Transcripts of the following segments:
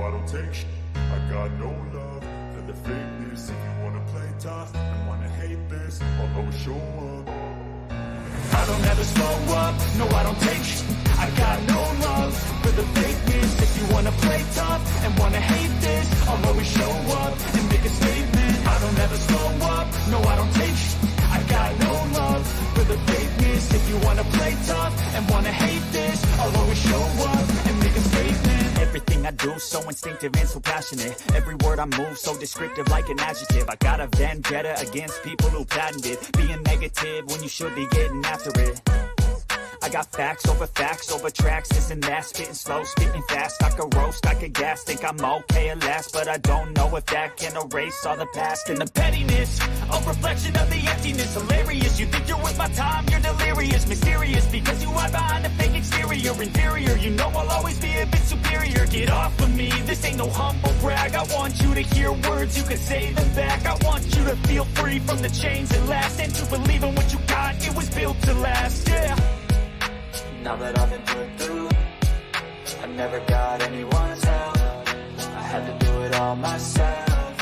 I don't take shit. I got no love for the fakeness. If you wanna play tough and wanna hate this, I'll always show up. I don't ever slow up, no I don't take shit. I got no love for the fakeness. If you wanna play tough and wanna hate this, I'll always show up and make a statement. I don't ever slow up, no I don't take shit. I got no love for the fakeness. If you wanna play tough and wanna hate this, I'll always show up and make a statement. Everything I do so instinctive and so passionate. Every word I move so descriptive like an adjective. I got a vendetta against people who patented being negative when you should be getting after it. I got facts over tracks, this and that, spitting slow, spitting fast. I could roast, I could gas, think I'm okay at last, but I don't know if that can erase all the past. And the pettiness, a reflection of the emptiness. Hilarious, you think you're worth my time, you're delirious. Mysterious, because you hide behind a fake exterior. Inferior, you know I'll always be a bit superior. Get off of me, this ain't no humble brag. I want you to hear words, you can say them back. I want you to feel free from the chains that last, and to believe in what you got, it was built to last, yeah. Now that I've been put through, I never got anyone's help. I had to do it all myself.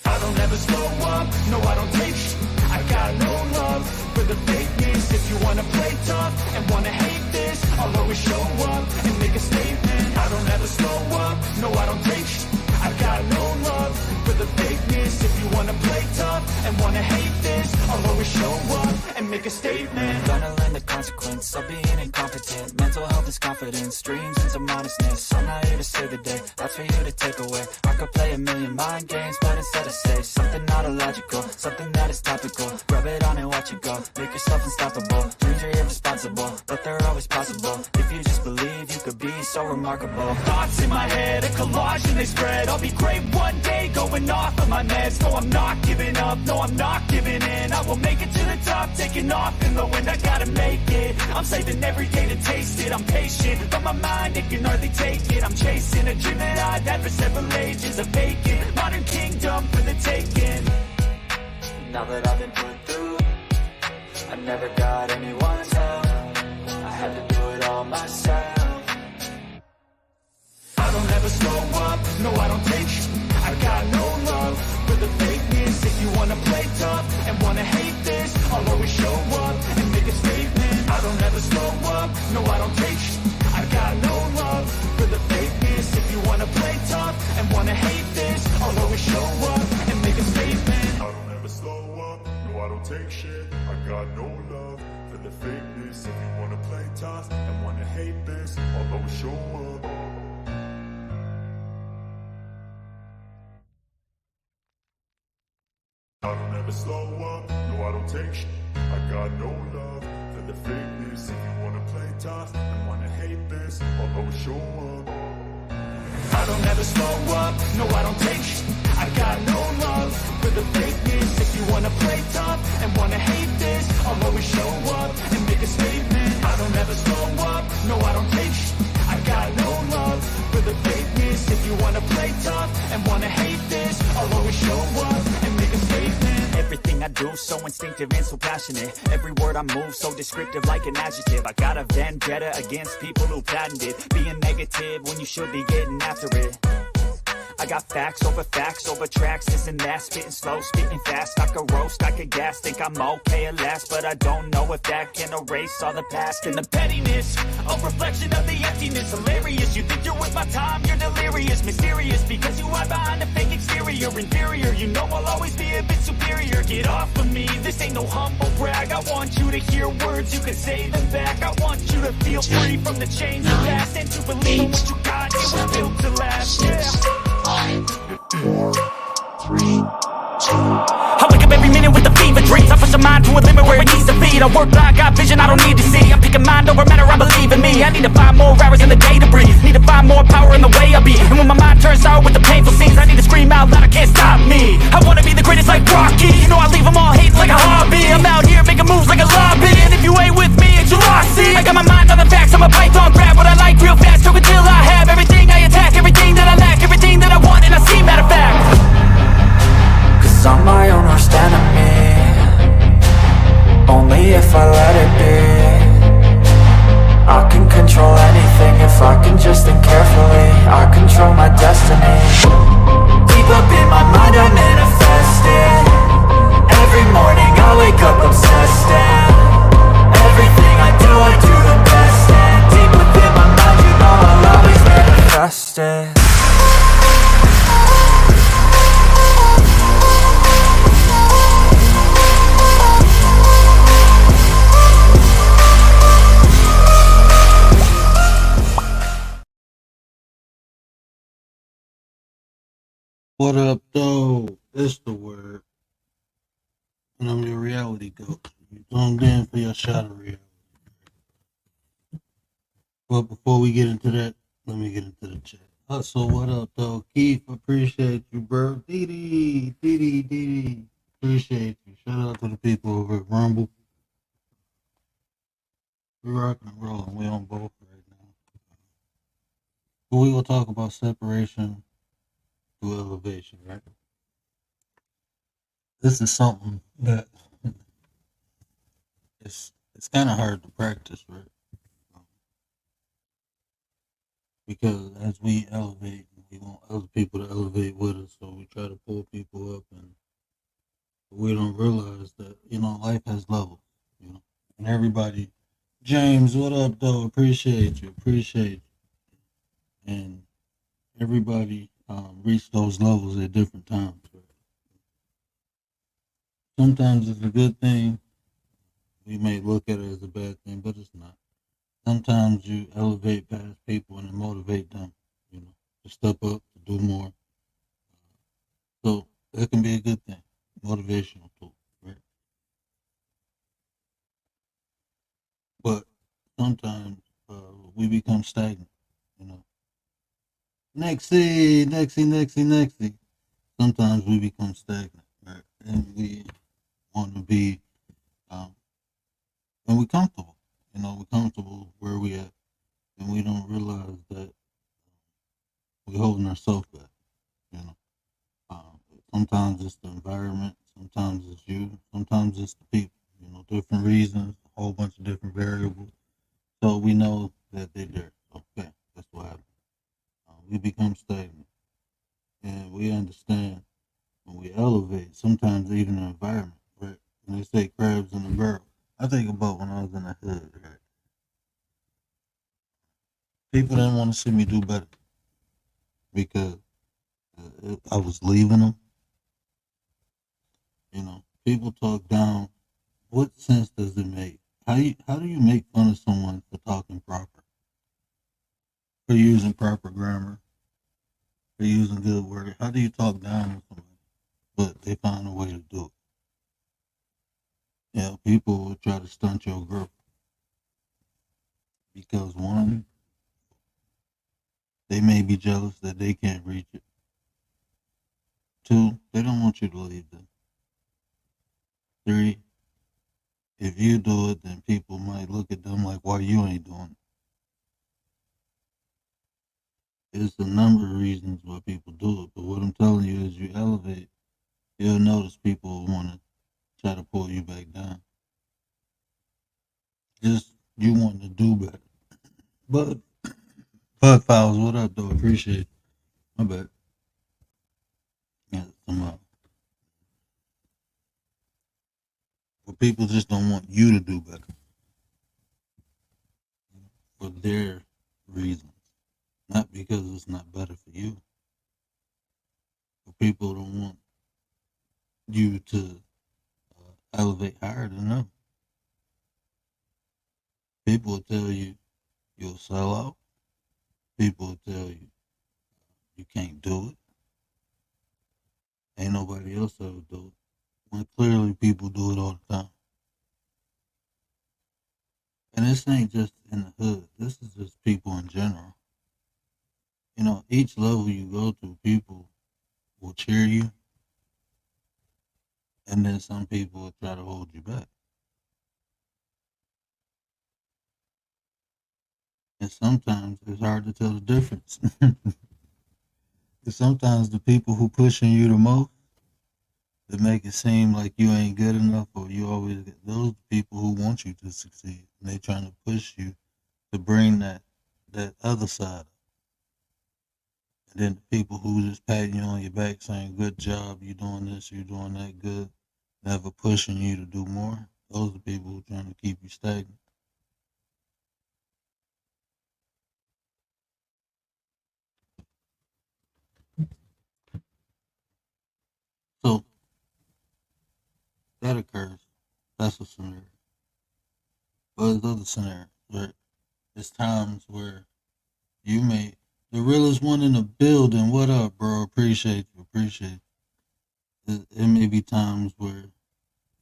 I don't ever slow up, no I don't take shit. I got no love for the fakeness. If you wanna play tough and wanna hate this, I'll always show up and make a statement. I don't ever slow up, no I don't take shit. I got no love for the fakeness. If you wanna play tough and wanna hate this, I'll always show up and make a statement. Gonna learn the consequence of being incompetent. Mental health is confidence, dreams into modestness. I'm not here to save the day, that's for you to take away. I could play a million mind games, but instead I say something not illogical, something that is topical. Rub it on and watch it go, make yourself unstoppable. Dreams are irresponsible, but they're always possible. If you just believe, you could be so remarkable. Thoughts in my head, a collage and they spread. I'll be great one day, going off of my meds. No, I'm not giving up, no, I'm not giving in. I will make it to the top, taking off in the wind. I gotta make it, I'm saving every day to taste it. I'm patient, but my mind, it can hardly take it. I'm chasing a dream that I've had for several ages. A vacant, modern kingdom for the taking. Now that I've been put through, I never got anyone's help. I had to do it all myself. I don't ever slow up, no I don't take shit. I got no love for the fakeness. If you wanna play tough and wanna hate this, I'll always show up and make a statement. I don't ever slow up, no I don't take shit. I got no love for the fakeness. If you wanna play tough and wanna hate this, I'll always show up and make a statement. I don't ever slow up, no I don't take shit. I got no love for the fakeness. If you wanna play tough and wanna hate this, I'll always show up. I don't ever slow up, no I don't take shit. I got no love for the fakeness. If you wanna play tough and wanna hate this, I'll always show up. I don't ever slow up, no I don't take shit. I got no love for the fakeness. If you wanna play tough and wanna hate this, I'll always show up and make a statement. I don't ever slow up, no I don't take shit. I got no love for the fakeness. If you wanna play tough and wanna hate this, I'll always show up and make a statement. Everything I do so instinctive and so passionate. Every word I move so descriptive like an adjective. I got a vendetta against people who patented being negative when you should be getting after it. I got facts over tracks, this and that, spitting slow, spitting fast. I could roast, I could gas, think I'm okay at last, but I don't know if that can erase all the past. And the pettiness, a reflection of the emptiness. Hilarious, you think you're worth my time, you're delirious. Mysterious, because you hide behind a fake exterior. Inferior, you know I'll always be a bit superior. Get off of me, this ain't no humble brag. I want you to hear words, you can say them back. I want you to feel free from the chains of past, and to believe in what you got, it was built to last, yeah. 5, 4, 3, 2. I wake up every minute with the fever dreams. I push my mind to a limit where it needs to feed. I work blind, got vision I don't need to see. I'm picking mind over matter, I believe in me. I need to find more hours in the day to breathe. Need to find more power in the way I be. And when my mind turns sour with the painful scenes, I need to scream out loud, I can't stop me. I wanna be the greatest like Rocky. You know I leave them all hating like a hobby. I'm out here making moves like a lobby. And if you ain't with me, it's your loss. See, I got my mind on the facts, I'm a python. Grab what I like real fast, choke until I have everything I attack. Everything that I lack, everything that I want, and I see matter of fact. Cause I'm my own worst enemy. Only if I let it be. I can control anything if I can What up, though? It's the word. And I'm your reality coach. You tuned in for your shot of reality. But before we get into that, let me get into the chat. So what up, though? Keith, appreciate you, bro. Dee. Appreciate you. Shout out to the people over at Rumble. We're rocking and rolling. We on both right now. But we will talk about separation to elevation, right? This is something that it's kind of hard to practice, right? Because as we elevate, we want other people to elevate with us. So we try to pull people up, and we don't realize that life has levels. And everybody. James, what up, though? Appreciate you, and everybody reach those levels at different times. Right? Sometimes it's a good thing. We may look at it as a bad thing, but it's not. Sometimes you elevate past people and motivate them, to step up, to do more. So that can be a good thing, motivational tool, right? But sometimes we become stagnant, you know. Nexty. Sometimes we become stagnant, right? And we want to be, um, and we're comfortable, we're comfortable where we at, and we don't realize that we're holding ourselves back, you know. Sometimes it's the environment, sometimes it's you, sometimes it's the people, different reasons, a whole bunch of different variables. So we know that they're there. Okay, that's what happens. We become stagnant, and we understand when we elevate, sometimes even the environment, right? When they say crabs in the barrel, I think about when I was in the hood, right? People didn't want to see me do better because I was leaving them. People talk down. What sense does it make? How do you make fun of someone for talking proper, for using proper grammar, for using good words? How do you talk down on somebody, but they find a way to do it? People will try to stunt your growth because one, they may be jealous that they can't reach it. Two, they don't want you to leave them. Three, if you do it, then people might look at them like, why you ain't doing it? It's a number of reasons why people do it, but what I'm telling you is you elevate, you'll notice people want to try to pull you back down. Just you want to do better. But Bud Files, what up, though? Appreciate it. My bad. Yeah, but people just don't want you to do better for their reasons, not because it's not better for you. But people don't want you to elevate higher than them. People will tell you you'll sell out. People will tell you you can't do it. Ain't nobody else ever do it. When clearly people do it all the time. And this ain't just in the hood. This is just people in general. Each level you go to, people will cheer you. And then some people will try to hold you back. And sometimes it's hard to tell the difference. Sometimes the people who pushing you the most, that make it seem like you ain't good enough or you always get those people who want you to succeed. And they trying to push you to bring that other side. And then the people who just patting you on your back saying, good job, you doing this, you doing that good, never pushing you to do more. Those are the people who trying to keep you stagnant. So that occurs. That's a scenario. But there's other scenarios, right? There's times where you may, the realest one in the building, what up, bro? appreciate you. Appreciate you. It may be times where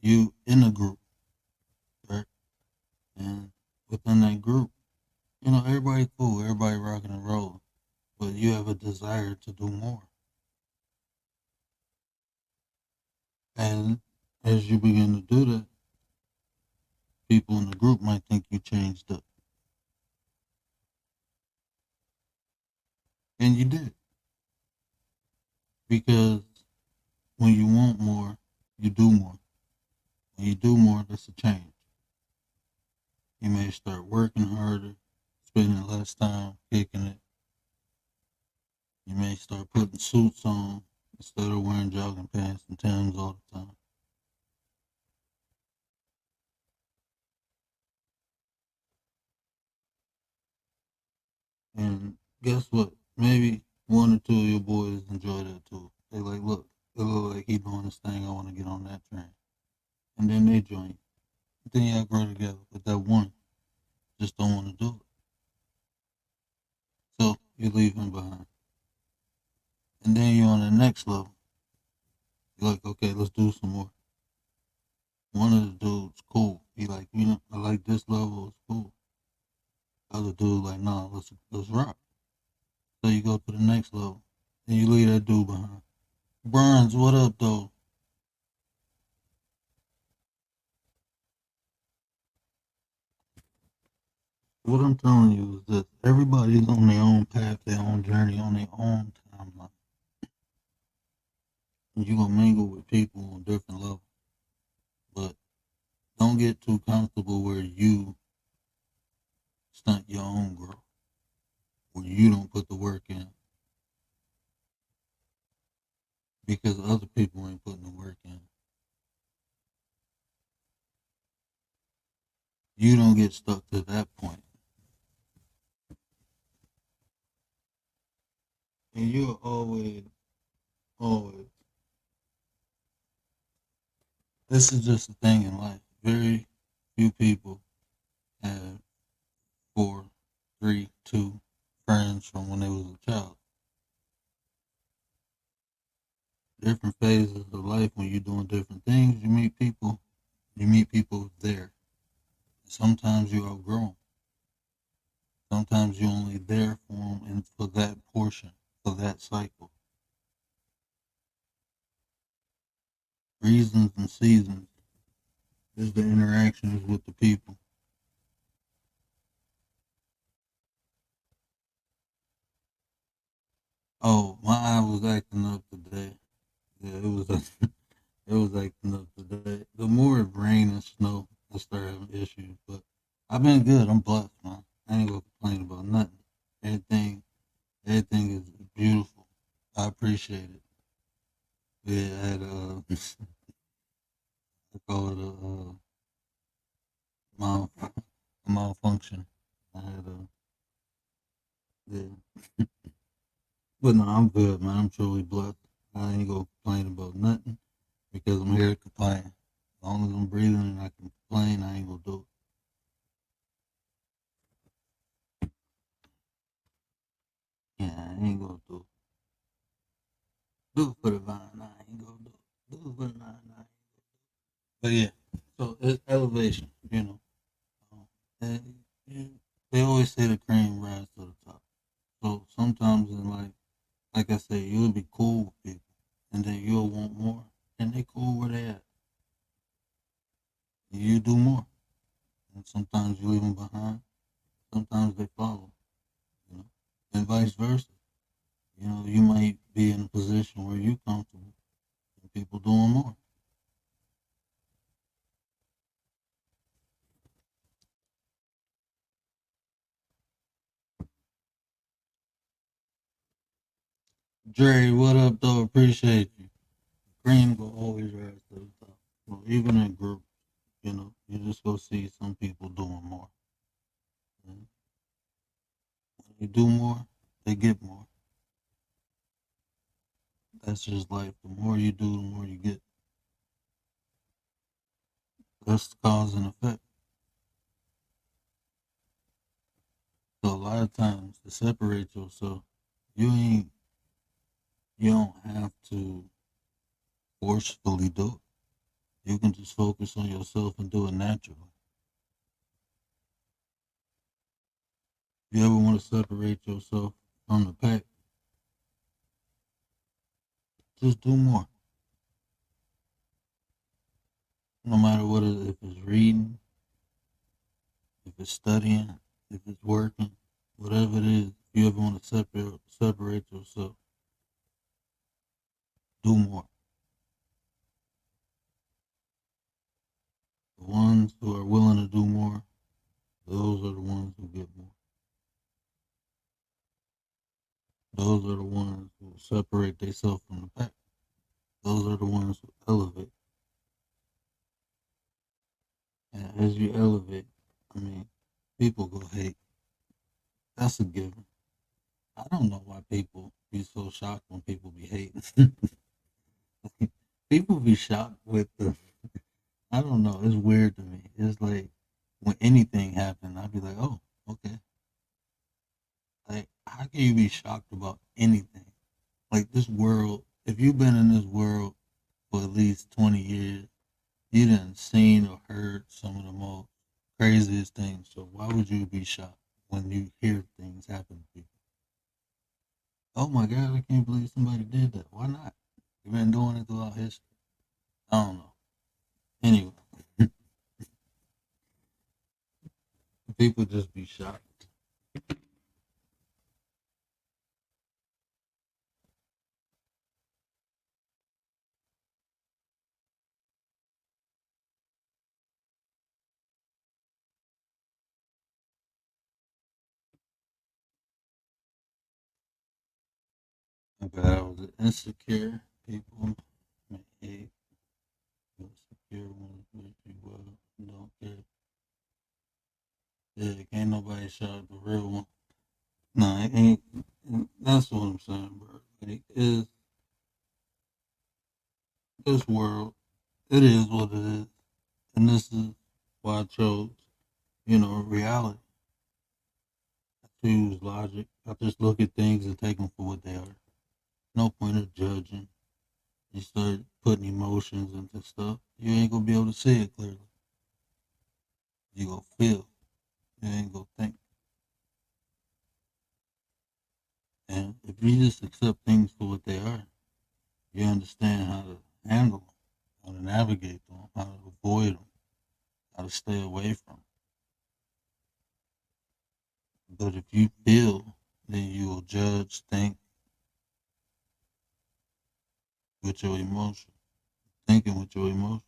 you in a group, right? And within that group, everybody cool, everybody rocking and rolling, but you have a desire to do more. And as you begin to do that, people in the group might think you changed up. And you did. Because when you want more, you do more. When you do more, that's a change. You may start working harder, spending less time kicking it. You may start putting suits on instead of wearing jogging pants and Timbs all the time. And guess what? Maybe one or two of your boys enjoy that too. They like, look, it look like he doing this thing. I want to get on that train. And then they join you. Then y'all grow together. But that one just don't want to do it. So you leave him behind. And then you're on the next level. You're like, okay, let's do some more. One of the dudes, cool. He like, I like this level, it's cool. The other dude like, nah, let's rock. So you go to the next level. And you leave that dude behind. Burns, what up though? What I'm telling you is that everybody's on their own path, their own journey, on their own timeline. And you're going to mingle with people on different levels. But don't get too comfortable where you stunt your own growth, where you don't put the work in. Because other people ain't putting the work in. You don't get stuck to that point. And you're always, this is just a thing in life. Very few people have 4, 3, 2 friends from when they was a child. Different phases of life when you're doing different things, you meet people there. Sometimes you outgrow them. Sometimes you're only there for them and for that portion, for that cycle. Reasons and seasons is the interactions with the people. Oh, my eye was acting up today. Yeah, it was it was acting up today. The more it rain and snow, I start having issues. But I've been good. I'm blessed, man. I ain't gonna complain about nothing. Everything is beautiful. I appreciate it. Yeah, I had I call it a malfunction. I had yeah. But no, I'm good, man. I'm truly blessed. I ain't gonna complain about nothing because I'm here to complain. As long as I'm breathing and I can complain, I ain't gonna do it. Yeah, I ain't gonna do it. Do it for the vine. I ain't gonna do it. Do it for the vine. But yeah, so it's elevation, And, they always say the cream rises to the top. So sometimes in life, like I said, you'll be cool with people, and then you'll want more, and they cool where they at. And you do more, and sometimes you leave them behind. Sometimes they follow, you know, and vice versa. You might be in a position where you're comfortable, and people doing more. Dre, what up, though? Appreciate you. Cream will always rise to the top. Well, even in groups, you just go see some people doing more. And when you do more, they get more. That's just life. The more you do, the more you get. That's the cause and effect. So a lot of times to separate yourself, you ain't You don't have to forcefully do it. You can just focus on yourself and do it naturally. If you ever want to separate yourself from the pack, just do more. No matter what it is, if it's reading, if it's studying, if it's working, whatever it is, if you ever want to separate yourself, do more. The ones who are willing to do more, those are the ones who get more. Those are the ones who separate themselves from the pack. Those are the ones who elevate. And as you elevate, I mean, people go hate. That's a given. I don't know why people be so shocked when people be hating. People be shocked with the. I don't know. It's weird to me. It's like when anything happens, I'd be like, oh, okay. Like, how can you be shocked about anything? Like this world. If you've been in this world for at least 20 years, you done seen or heard some of the most craziest things. So why would you be shocked when you hear things happen to people? Oh my God, I can't believe somebody did that. Why not? You've been doing it throughout history. I don't know. Anyway, people just be shocked. Okay, I was insecure. People may hate insecure ones, which you well don't care. Yeah, can't nobody shout the real one. No, it ain't. That's what I'm saying, bro. Like, is this world? It is what it is, and this is why I chose, reality. I choose logic. I just look at things and take them for what they are. No point of judging. You start putting emotions into stuff, you ain't gonna be able to see it clearly. You gonna feel. You ain't gonna think. And if you just accept things for what they are, you understand how to handle them, how to navigate them, how to avoid them, how to stay away from them. But if you feel, then you will judge, think with your emotions, thinking with your emotions.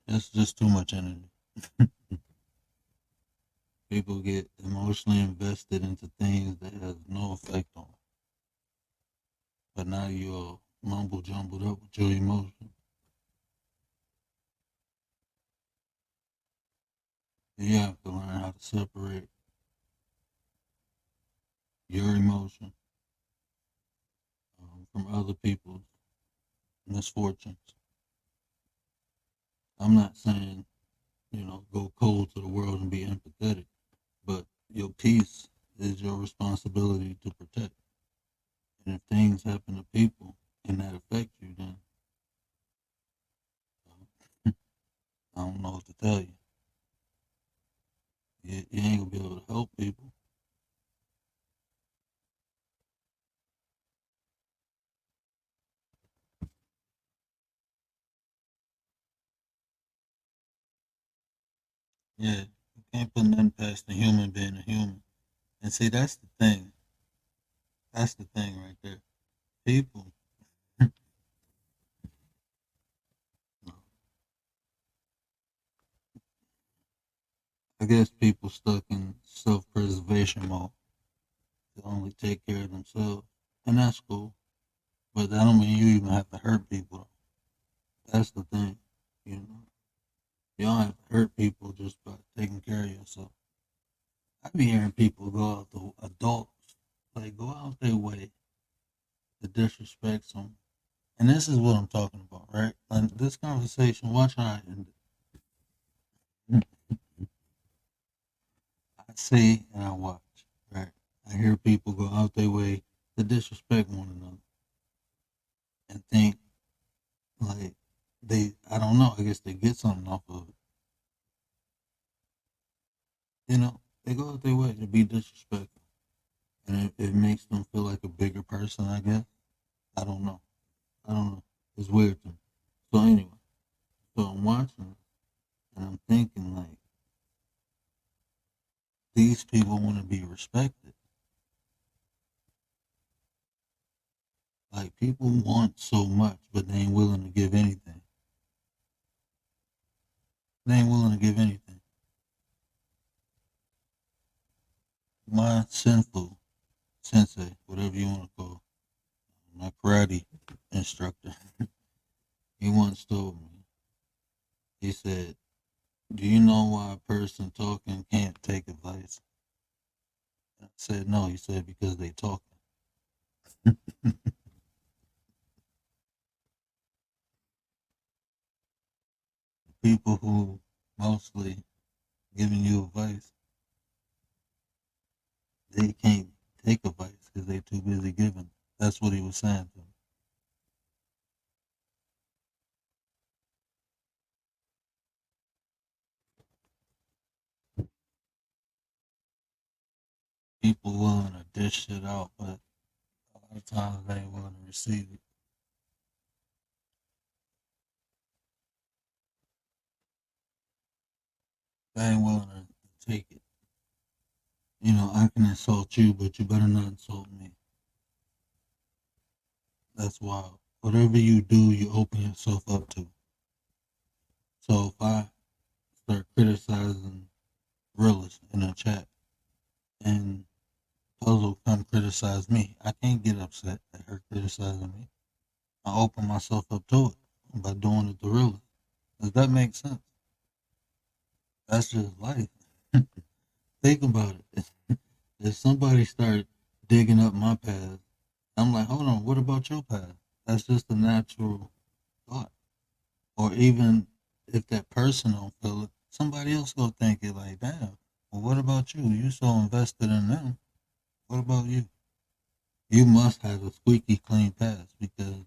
It's just too much energy. People get emotionally invested into things that has no effect on them. But now you're mumble jumbled up with your emotions. You have to learn how to separate your emotion from other people's misfortunes. I'm not saying, go cold to the world and be empathetic, but your peace is your responsibility to protect. And if things happen to people and that affect you, then I don't know what to tell you. You ain't gonna be able to help people. Yeah, you can't put nothing past a human being a human. And see, that's the thing. That's the thing right there. People, I guess people stuck in self-preservation mode to only take care of themselves, and that's cool. But that don't mean you even have to hurt people. That's the thing, you know. You don't have to hurt people just by taking care of yourself. I be hearing people go out to adults, like go out their way to disrespect someone. And this is what I'm talking about, right? And this conversation, watch how I end it. I see and I watch. I hear people go out their way to disrespect one another and think like I don't know, I guess they get something off of it. You know, they go out their way to be disrespectful. And it makes them feel like a bigger person, I guess. I don't know. I don't know. It's weird to me. So anyway, so I'm watching and I'm thinking like these people want to be respected. Like people want so much, but they ain't willing to give anything. They ain't willing to give anything. My sinful sensei, whatever you want to call my karate instructor, he once told me, he said, do you know why a person talking can't take advice? I said, no. He said, because they talking. People who mostly giving you advice, they can't take advice because they too busy giving. That's what he was saying to me. People willing to dish shit out, but a lot of times they ain't willing to receive it. They ain't willing to take it. You know, I can insult you, but you better not insult me. That's wild. Whatever you do, you open yourself up to. So if I start criticizing Realist in a chat and Puzzle come criticize me, I can't get upset at her criticizing me. I open myself up to it by doing it to Realist. Does that make sense? That's just life. Think about it. If somebody start digging up my path, I'm like, hold on, what about your path? That's just a natural thought. Or even if that person don't feel it, somebody else go think it like, damn, well, what about you? You so invested in them. What about you? You must have a squeaky clean path because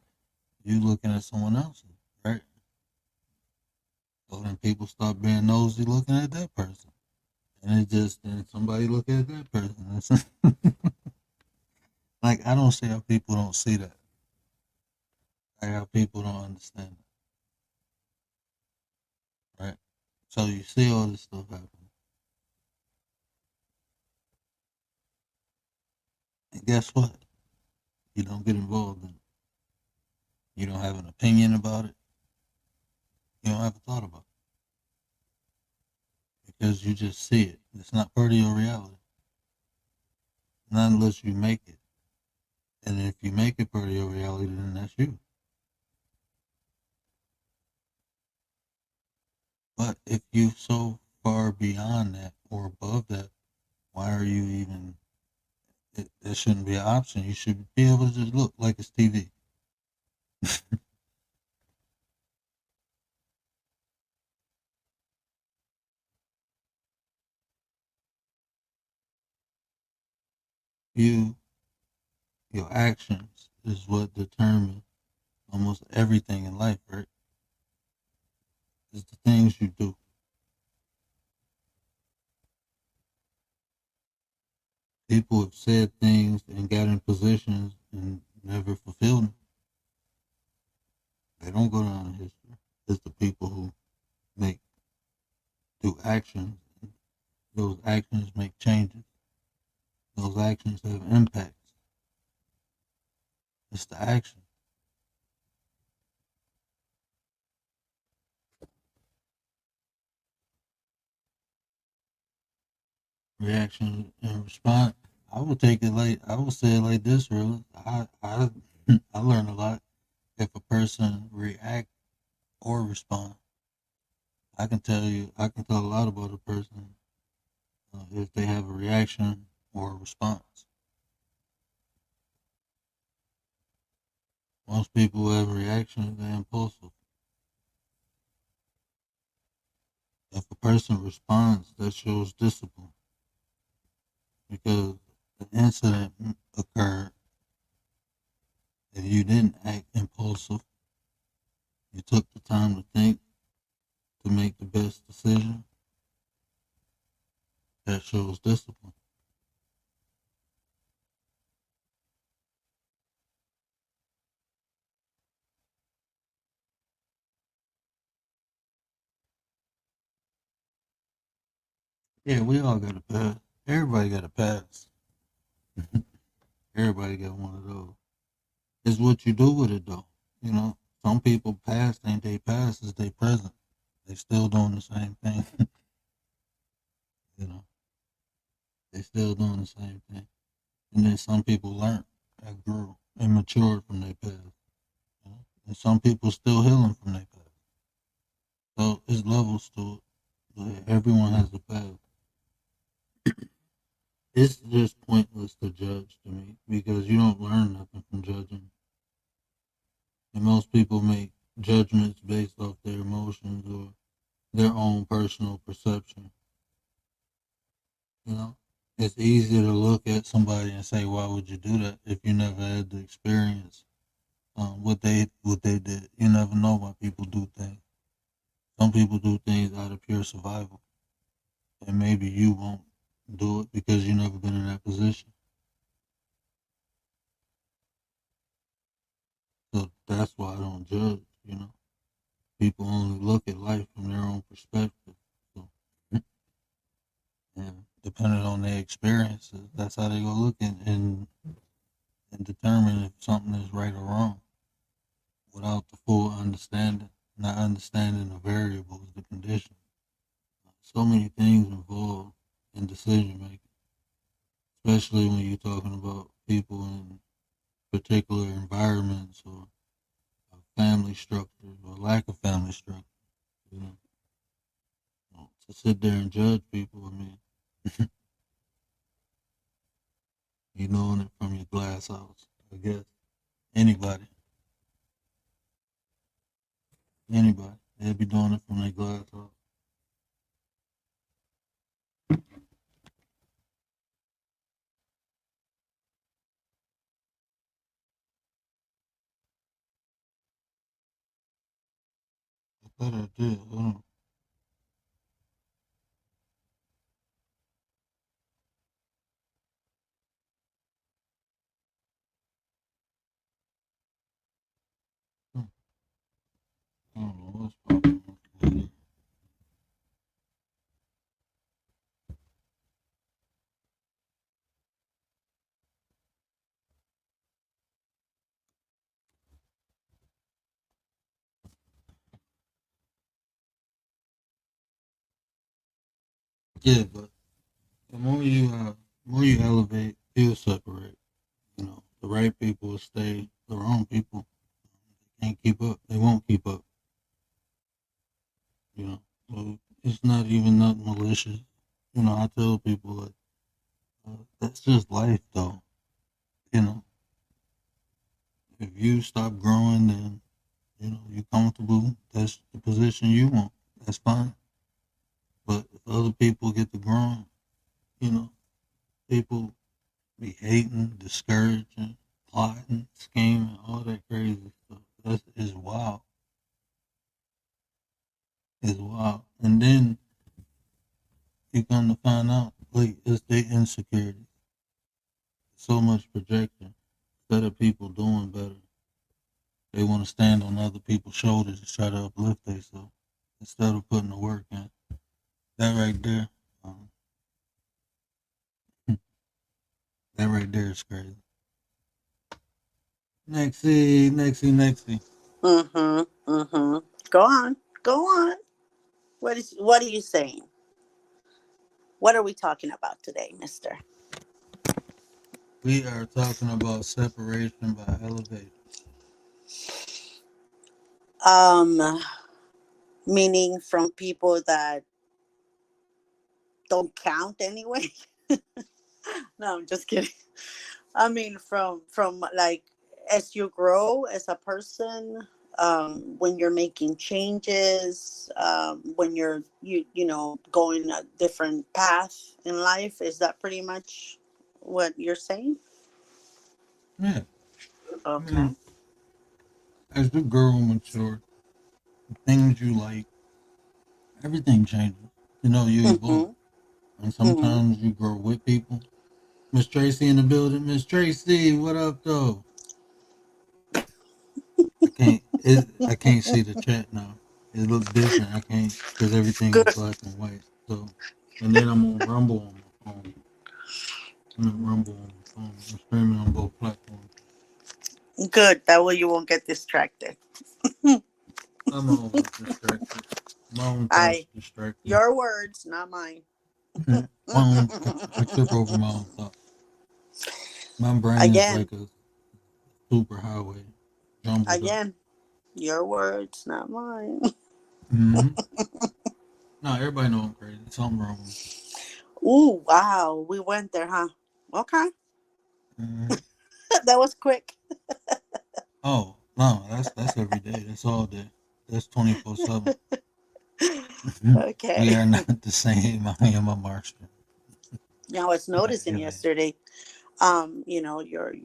you looking at someone else's, right? So then people start being nosy looking at that person. And it just, then somebody look at that person. It's like, I don't see how people don't see that. Like how people don't understand it, right? So you see all this stuff happening. And guess what? You don't get involved in it. You don't have an opinion about it. You don't have a thought about it. Because you just see it. It's not part of your reality. Not unless you make it. And if you make it part of your reality, then that's you. But if you're so far beyond that or above that, why are you even? It shouldn't be an option. You should be able to just look like it's TV. You, your actions is what determine almost everything in life, right? It's the things you do. People have said things and got in positions and never fulfilled them. They don't go down in history. It's the people who make do actions. Those actions make changes. Those actions have impacts. It's the action. Reaction and response. I would take it like I would say it like this. Really, I learn a lot if a person react or respond. I can tell you. I can tell a lot about a person if they have a reaction or a response. Most people who have a reaction, they're impulsive. If a person responds, that shows discipline because the incident occurred, if you didn't act impulsive, you took the time to think to make the best decision, that shows discipline. Yeah, we all got a pass. Everybody got a pass. Everybody got one of those. It's what you do with it, though. You know, some people past ain't they past, is they present. They still doing the same thing. You know, they still doing the same thing. And then some people learn and grew and matured from their past. You know? And some people still healing from their past. So it's levels to it. But everyone has a path. It's just pointless to judge to me because you don't learn nothing from judging. And most people make judgments based off their emotions or their own personal perception. You know, it's easy to look at somebody and say, "Why would you do that?" If you never had the experience, what they did. You never know why people do things. Some people do things out of pure survival, and maybe you won't do it because you've never been in that position. So that's why I don't judge. You know, people only look at life from their own perspective. So, and depending on their experiences, that's how they go look and determine if something is right or wrong without the full understanding, not understanding the variables, the conditions. So many things involved in decision making, especially when you're talking about people in particular environments or family structures or lack of family structure. You know, to sit there and judge people, I mean, you knowing it from your glass house, I guess. Anybody, anybody, they'll be doing it from their glass house. I thought I did. Hold on. Hmm, I don't know what's popping up. Yeah, but the more you elevate, you'll separate. You know, the right people will stay. The wrong people can't keep up. They won't keep up. You know, so it's not even nothing malicious. You know, I tell people like that's just life, though. You know, if you stop growing, then you're comfortable. That's the position you want. That's fine. But if other people get to growing, you know, people be hating, discouraging, plotting, scheming, all that crazy stuff. That is wild. Is wild. And then you come to find out, like, it's their insecurity. So much projection. Instead of people doing better, they want to stand on other people's shoulders to try to uplift themselves instead of putting the work in. That right there, um, that right there is crazy. Nexie. Mm-hmm. Mm-hmm. Go on. Go on. What are you saying? What are we talking about today, mister? We are talking about separation by elevator. Um Meaning from people that don't count anyway. No, I'm just kidding. I mean from like as you grow as a person, when you're making changes, when you know going a different path in life, is that pretty much what you're saying? Yeah. I Okay. mean, as the girl matures, things you like, everything changes. You know, you evolve. Mm-hmm. And Mm-hmm. sometimes you grow with people. Miss Tracy in the building. Miss Tracy, what up, though? I can't see the chat now. It look different. I can't because everything is Good. black and white. So, and then I'm on Rumble on my phone. I'm on Rumble on my phone. I'm streaming on both platforms. Good. That way you won't get distracted. I'm always distracted. My own thoughts I distract me. Your words, not mine. I trip over my own thoughts. My brain is Again, like a super highway, jumbled up. again, your words, not mine. Mm-hmm. No, everybody know I'm crazy. Something wrong with me. Ooh, wow. We went there, huh? Okay. Mm-hmm. That was quick. Oh no, that's every day. That's all day. That's 24/7. We Okay. are not the same. I am a Martian. Yeah, I was Not noticing alien. yesterday,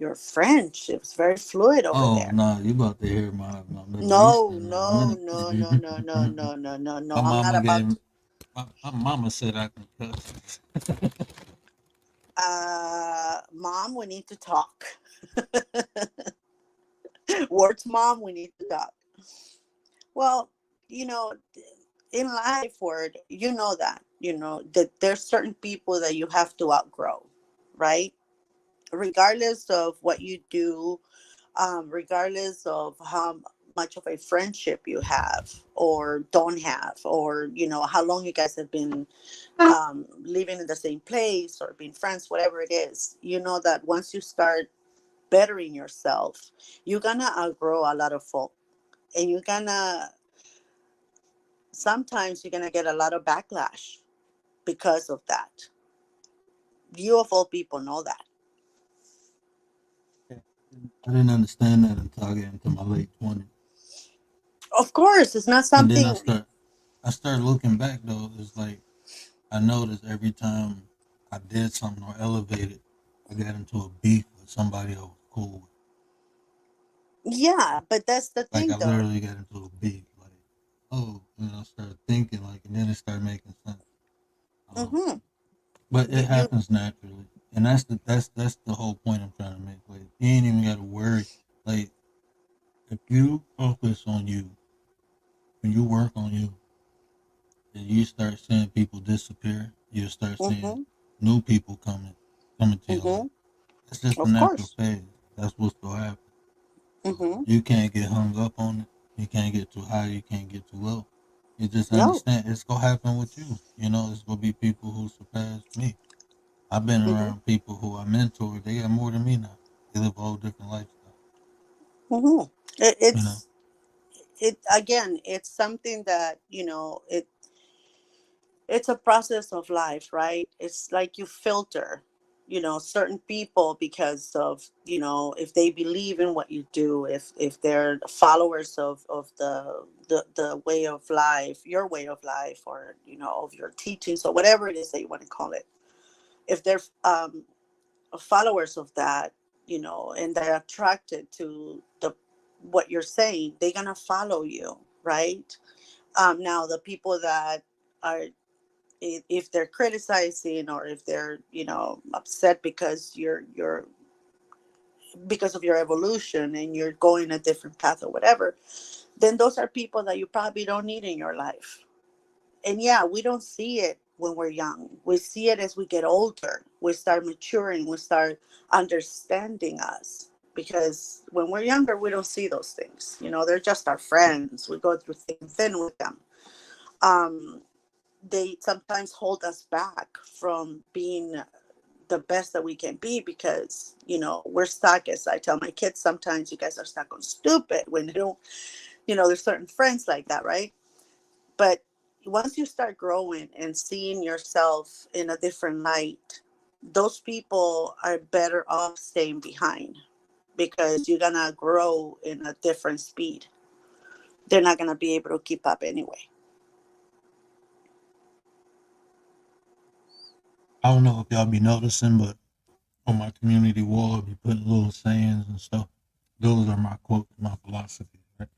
your French, it was very fluid over Oh there. no, you about to hear my Middle No, Eastern in a no, minute. no, no, no, no, no, no, no, no. my I'm not mama about gave to. my mama said I can cuss. Mom, we need to talk. Words, mom, we need to talk. Well, you know, in life, word, that there's certain people that you have to outgrow, right? Regardless of what you do, regardless of how much of a friendship you have or don't have, or how long you guys have been living in the same place or being friends, whatever it is, that once you start bettering yourself, you're gonna outgrow a lot of folk, and sometimes you're gonna get a lot of backlash because of that. You of all people know that. I didn't understand that until I got into my late 20s, Of course, it's not and then something. I started looking back though. It's like I noticed every time I did something or elevated, I got into a beef with somebody I was cool with. Yeah, but that's the Like thing I though. literally got into a beef. Like, oh, I started thinking like, and then it started making sense. Um, Mm-hmm. but it You happens naturally, and that's the whole point I'm trying to make. Like, you ain't even got to worry. Like, if you focus on you, when you work on you, and you start seeing people disappear, you start seeing Mm-hmm. new people coming to your life. Mm-hmm. It's just a Of natural course. phase. That's what's gonna happen. Mm-hmm. You can't get hung up on it. You can't get too high. You can't get too low. You just No. understand it's gonna happen with you. You know, it's gonna be people who surpass me. I've been Mm-hmm. around people who I mentored. They got more than me now. They live a whole different lifestyle. Mm-hmm. It, You know. it's it again. It's something that it's a process of life, right? It's like you filter, certain people because of, if they believe in what you do, if they're followers of the way of life, your way of life, or of your teachings, or whatever it is that you want to call it. If they're followers of that, and they're attracted to the what you're saying, they're gonna follow you, right? Now the people that are, if they're criticizing, or if they're upset because you're because of your evolution and you're going a different path or whatever, then those are people that you probably don't need in your life. And yeah, we don't see it when we're young. We see it as we get older. We start maturing. We start understanding us. Because when we're younger, we don't see those things. They're just our friends. We go through thick and thin with them. Um, they sometimes hold us back from being the best that we can be, because we're stuck. As I tell my kids, sometimes you guys are stuck on stupid when they don't. There's certain friends like that, right? But once you start growing and seeing yourself in a different light, those people are better off staying behind, because you're gonna grow in a different speed. They're not gonna be able to keep up anyway. I don't know if y'all be noticing, but on my community wall, I'll be putting little sayings and stuff. Those are my quotes, my philosophy, right?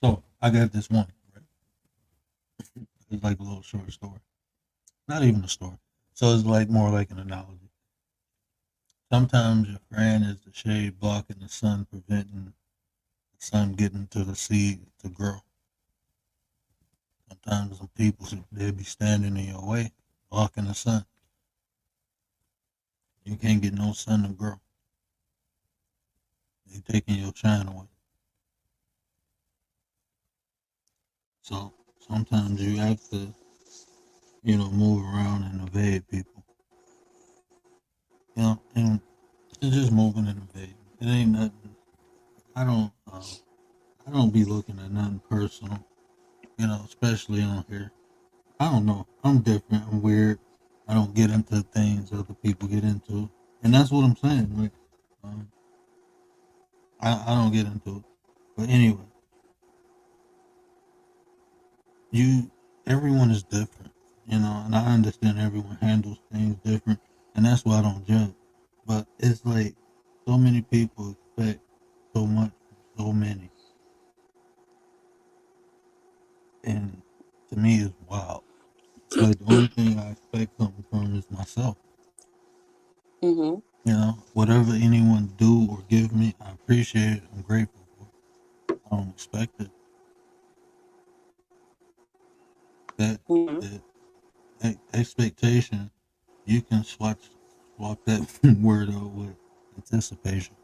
So I got this one, right? It's like a little short story. Not even a story. So it's like more like an analogy. Sometimes your friend is the shade blocking the sun, preventing the sun getting to the seed to grow. Sometimes some people they'll be standing in your way, blocking the sun. You can't get no sun to grow. They're taking your shine away. So sometimes you have to, move around and evade people. And it's just moving and evading. It ain't nothing. I don't. I don't be looking at nothing personal. Especially on here. I don't know. I'm different. I'm weird. I don't get into things other people get into, and that's what I'm saying. Like, um, I don't get into it. But anyway, everyone is different, and I understand everyone handles things different, and that's why I don't judge. But it's like so many people expect so much from so many, and to me, it's wild. It's like the only thing I expect something from is myself. Mm-hmm. Whatever anyone do or give me, I appreciate it. I'm grateful for it. I don't expect it. That, Mm-hmm. that expectation, you can swap that word out with anticipation.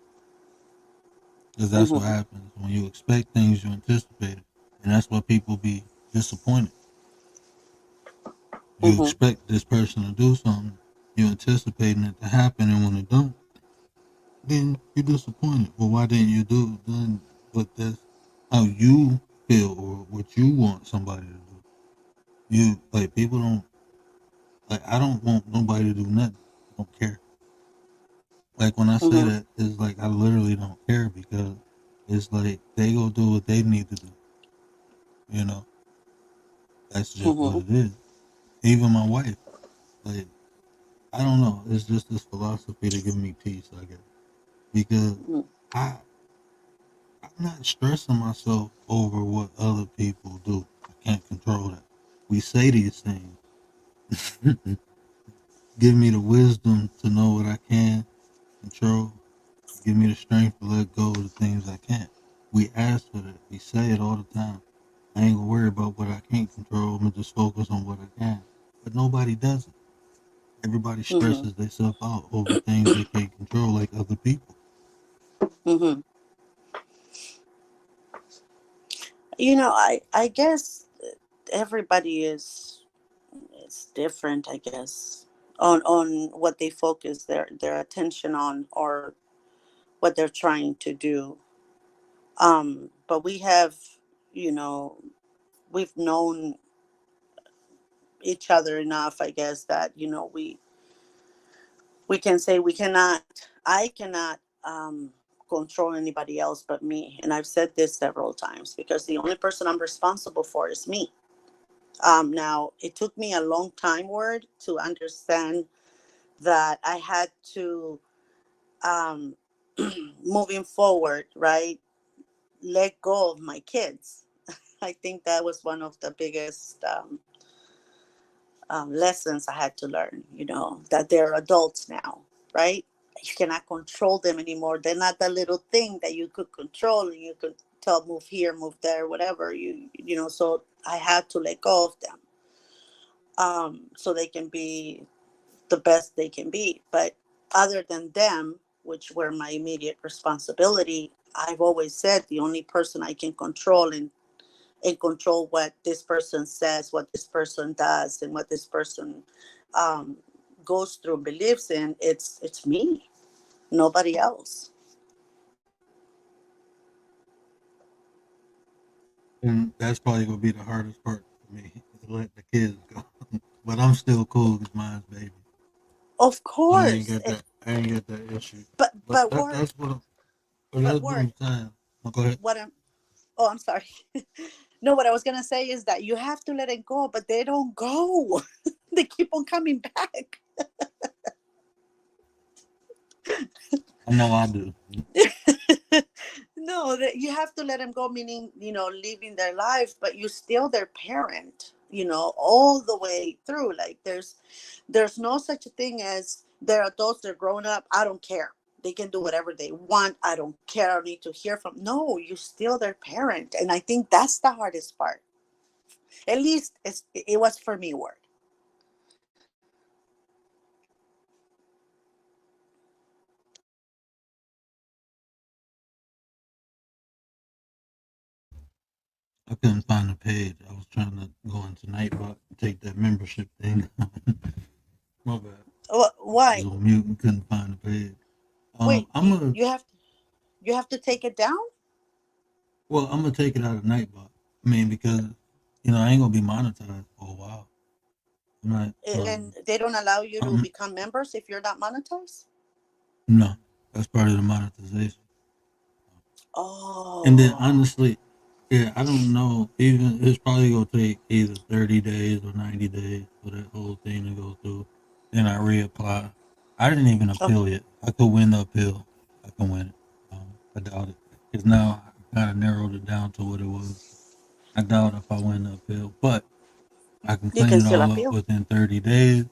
Because that's what Mm-hmm. happens when you expect things you anticipate it. And that's why people be disappointed. You Mm-hmm. expect this person to do something, you anticipating it to happen, and when it don't, then you're disappointed. Well, why didn't you do then what this how you feel or what you want somebody to do? You like people don't like I don't want nobody to do nothing. I don't care. Like when I say Mm-hmm. that, it's like I literally don't care because it's like they go do what they need to do. You know, that's just what Mm-hmm. it is. Even my wife, like I don't know, it's just this philosophy to give me peace, I guess, because I I'm not stressing myself over what other people do. I can't control that. We say these things. Give me the wisdom to know what I can control. Give me the strength to let go of the things I can't. We ask for that. We say it all the time. I ain't gonna worry about what I can't control. I'm gonna just focus on what I can. But nobody does it. Everybody Mm-hmm. stresses themselves out over things they can't control, like other people. Mm-hmm. I guess everybody is different, I guess, on what they focus their attention on or what they're trying to do. But we have, you know, we've known each other enough, I guess, that we can say I cannot control anybody else but me. And I've said this several times because the only person I'm responsible for is me. Now, it took me a long time, Word, to understand that I had to, um, moving forward, right, let go of my kids. I think that was one of the biggest lessons I had to learn, that they're adults now, right? You cannot control them anymore. They're not that little thing that you could control and you could tell move here, move there, whatever. So I had to let go of them, so they can be the best they can be. But other than them, which were my immediate responsibility, I've always said the only person I can control and control what this person says, what this person does, and what this person um, goes through, believes in. It's me, nobody else. And that's probably gonna be the hardest part for me, to let the kids go. But I'm still cool because mine's baby. Of So I ain't course, got that. I ain't got that issue. but But but word, but that's what word. I'm saying. Oh, go ahead. What I'm Oh, I'm sorry. No, what I was gonna say is that you have to let it go, but they don't go. They keep on coming back. No, I do. No, that you have to let them go, meaning, living their life, but you still their parent, all the way through. Like there's no such a thing as they're adults, they're grown up. I don't care. They can do whatever they want. I don't care. I don't need to hear from. No, you still their parent. And I think that's the hardest part. At least it was for me, Word. I couldn't find the page. I was trying to go into Nightbot and take that membership thing. My bad. I was Why? on mute and couldn't find the page. Wait, I'm gonna you have to take it down? I'm gonna take it out of Nightbot. I mean, because I ain't gonna be monetized for a while. I'm not. And they don't allow you to I'm, become members if you're not monetized? no, that's part of the monetization. And then Oh. honestly, yeah, I don't know. Even it's probably gonna take either 30 days or 90 days for that whole thing to go through. Then I reapply. I didn't even Oh, appeal yet. I could win the appeal. I can win it. I doubt it. Because now I kind of narrowed it down to what it was. I doubt if I win the appeal, but I can you clean can it still all up appeal. within 30 days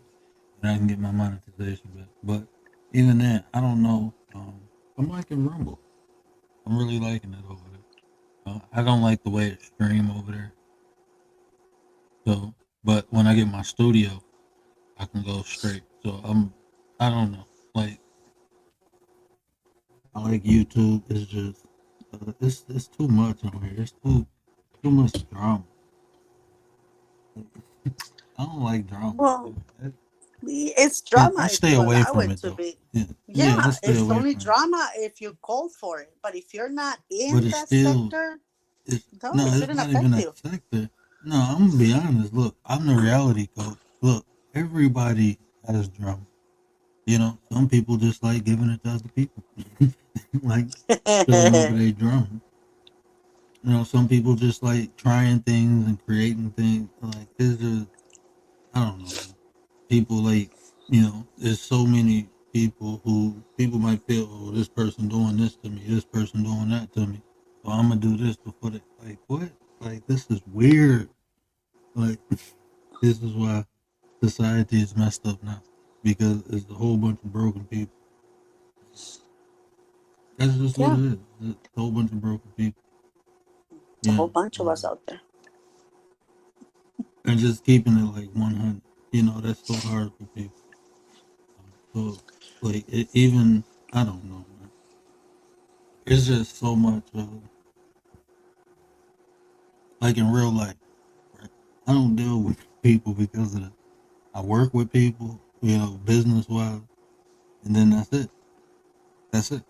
and I can get my monetization back. But even then, I don't know. I'm liking Rumble. I'm really liking it over there. I don't like the way it stream over there. So, but when I get my studio, I can go straight. So I don't know. Like I like YouTube. It's just, it's too much on here. It's too much drama. I don't like drama. Well, I, it's I drama if stay you away allow from it it to though. be. Yeah, yeah, I Yeah, stay it's away only from it. drama if you call for it. But if you're not But in it's that still, sector, it's no, no, it it's shouldn't not even affect a you. sector. No, I'm gonna be honest. Look, I'm the reality coach. Look, everybody has drama. Some people just like giving it to other people, like spilling over their drama. Some people just like trying things and creating things. Like it's just, I don't know, man. People like, there's so many people who people might feel, oh, this person doing this to me, this person doing that to me. So I'm gonna do this before they, like, what? Like, this is weird. Like, this is why society is messed up now because it's a whole bunch of broken people. That's just what Yeah, it is. It's a whole bunch of broken people. a Yeah. whole bunch of us out there. And just keeping it like 100. That's so hard for people. So, like, even, I don't know, man. It's just so much, like in real life, right? I don't deal with people because of that. I work with people, business wise, and then that's it. That's it.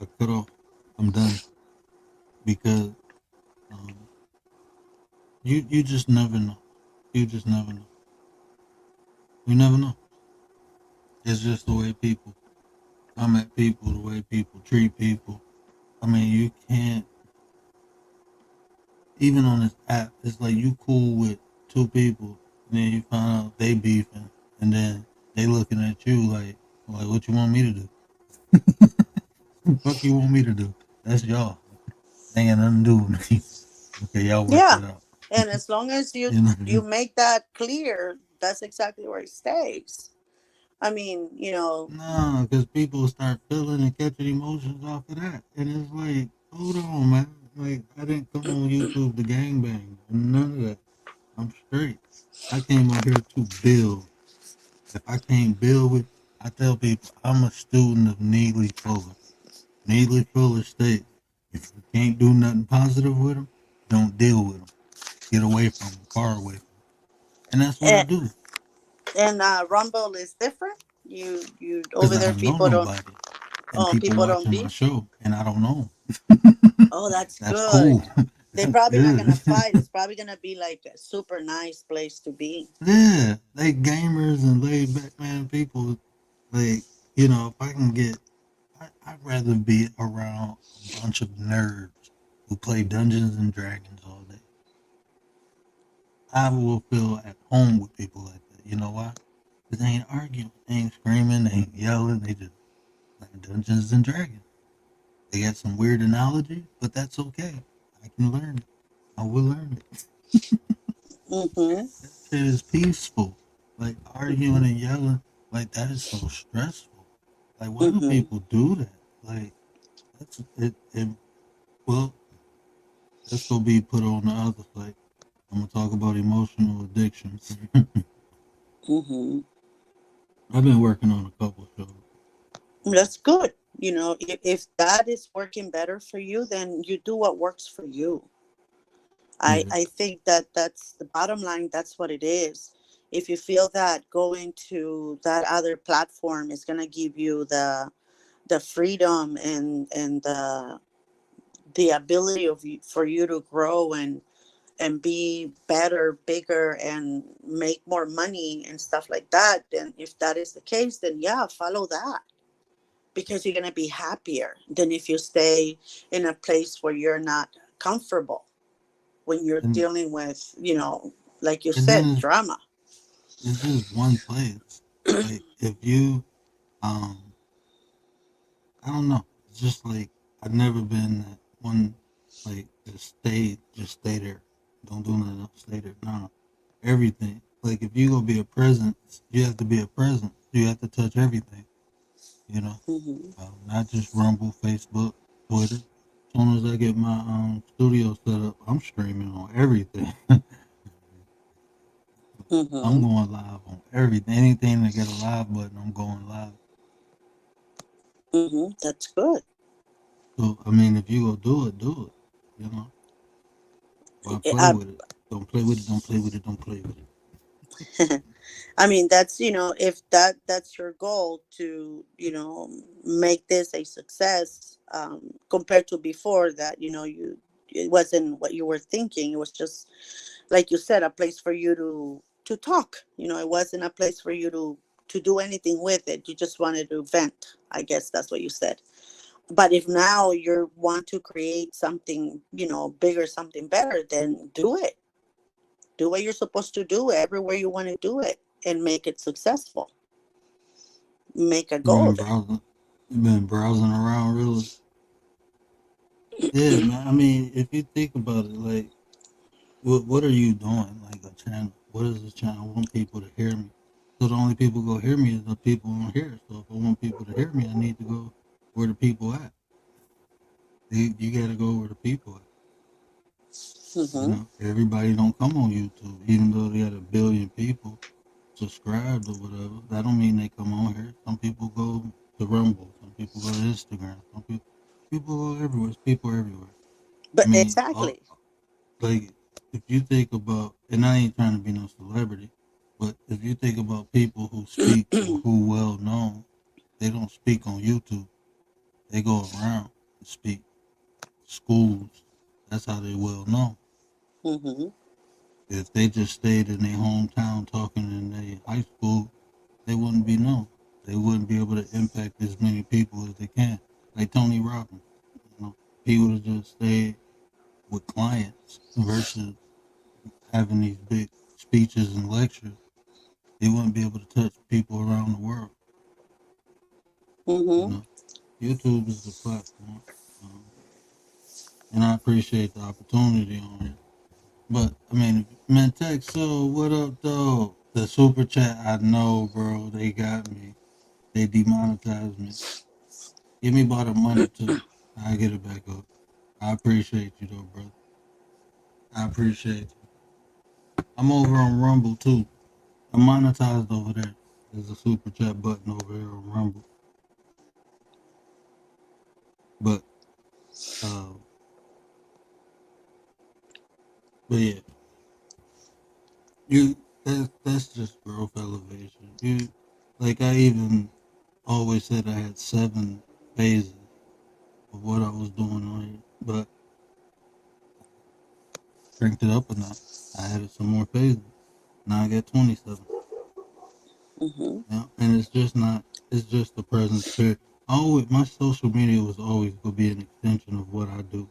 I cut off. I'm done because um, you just never know. You just never know. You never know. It's just the way people come at people, the way people treat people. I mean, you can't even on this app. It's like you cool with two people, and then you find out they beefing, and then they looking at you like what you want me to do? Fuck you want me to do? That's y'all. They ain't got nothing to do with me. Okay, y'all work Yeah, that out. and as long as you You know? you make that clear, that's exactly where it stays. I mean, Nah, because people start feeling and catching emotions off of that, and it's like, hold on, man. Like I didn't come on YouTube to gangbang, none of that. I'm straight. I came out here to build. If I can't build with, I tell people I'm a student of Neely Fuller. Neely Fuller states, if you can't do nothing positive with them, don't deal with them. Get away from them, far away from them. And that's what I and, do. and Rumble is different. You Because over I there, don't know people don't. nobody. And Oh, people people don't watching my beef. show, and I don't know 'em. Oh, that's That's good. cool. They're That's probably not good. gonna fight. It's probably gonna be like a super nice place to be. Yeah, they gamers and laid back man people. Like, if I can get, I'd rather be around a bunch of nerds who play Dungeons and Dragons all day. I will feel at home with people like that. You know why? Because they ain't arguing, they ain't screaming, they ain't yelling. They just playing Dungeons and Dragons. They got some weird analogy, but that's okay. I can learn it. I will learn it. Mm-hmm. That shit is peaceful. Like arguing and yelling, like that is so stressful. Like why do Mm-hmm. people do that? Like that's it well, that's gonna be put on the other side. I'm gonna talk about emotional addictions. Mm-hmm. I've been working on a couple shows. That's good. If that is working better for you, then you do what works for you. I, Yeah. I think that that's the bottom line. That's what it is. If you feel that going to that other platform is going to give you the freedom and the ability for you to grow and be better, bigger, and make more money and stuff like that, then if that is the case, then yeah, follow that, because you're going to be happier than if you stay in a place where you're not comfortable when you're And dealing with, like you and then said, drama. it's just one place. Like if you um I don't know. It's just like I've never been that one like just stay there. Don't do nothing else, stay there. No. Everything. Like if you gonna be a presence, you have to be a presence. You have to touch everything, you know. Hmm. Not just Rumble, Facebook, Twitter. As soon as I get my studio set up, I'm streaming on everything. I'm Hmm. going live on everything. Anything that get a live button, I'm going live. That's good. So I mean, if you go do it, do it. You know, why play I, with it? Don't play with it. Don't play with it. Don't play with it. I mean, that's, if that's your goal to, make this a success, compared to before that, it wasn't what you were thinking. It was just, like you said, a place for you to talk. It wasn't a place for you to do anything with it. You just wanted to vent. I guess that's what you said. But if now you want to create something, bigger, something better, then do it. Do what you're supposed to do everywhere you want to do it and make it successful. Make a You go been of it. browsing. You been browsing around, really. Yeah, man. I mean, if you think about it, like, what are you doing? Like a channel. What is this channel? I want people to hear me. So the only people go hear me is the people on here. So if I want people to hear me, I need to go where the people at. You got to go where the people at. You Hmm. know, everybody don't come on YouTube, even though they got a billion people subscribed or whatever. That don't mean they come on here. Some people go to Rumble. Some people go to Instagram. Some people go everywhere. It's people everywhere. I But mean, exactly. like if you think about, and I ain't trying to be no celebrity, but if you think about people who speak or who well known, they don't speak on YouTube. They go around and speak. Schools. That's how they well known. Hmm. If they just stayed in their hometown talking in their high school, they wouldn't be known. They wouldn't be able to impact as many people as they can. Like Tony Robbins, he would have just stayed with clients versus having these big speeches and lectures. He wouldn't be able to touch people around the world. You Hmm. know, YouTube is the platform, um, and I appreciate the opportunity on it. But I mean, man, Tech, so what up, though? The super chat, I know, bro. They got me. They demonetized me. Give me about a month or two. I'll get it back up. I appreciate you, though, brother. I appreciate you. I'm over on Rumble, too. I'm monetized over there. There's a super chat button over here on Rumble. But, uh, but yeah, that's just growth elevation. Like I even always said I had 7 phases of what I was doing on it, but cranked it up a notch. I added some more phases. Now I got 27. Hmm. Yeah, and it's just not. It's just the presence period. Always, my social media was always gonna be an extension of what I do.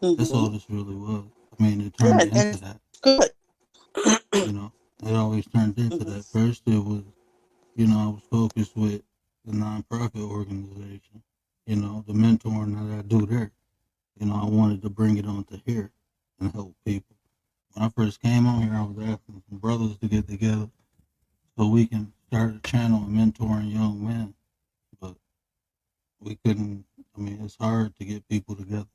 That's Hmm. all this really was. I mean, it Yeah, turned and into it's that. good. You know, it always turned into Hmm. that. First, it was, I was focused with the nonprofit organization, the mentoring that I do there. I wanted to bring it onto here and help people. When I first came on here, I was asking some brothers to get together so we can start a channel and mentoring young men. But we couldn't. I mean, it's hard to get people together.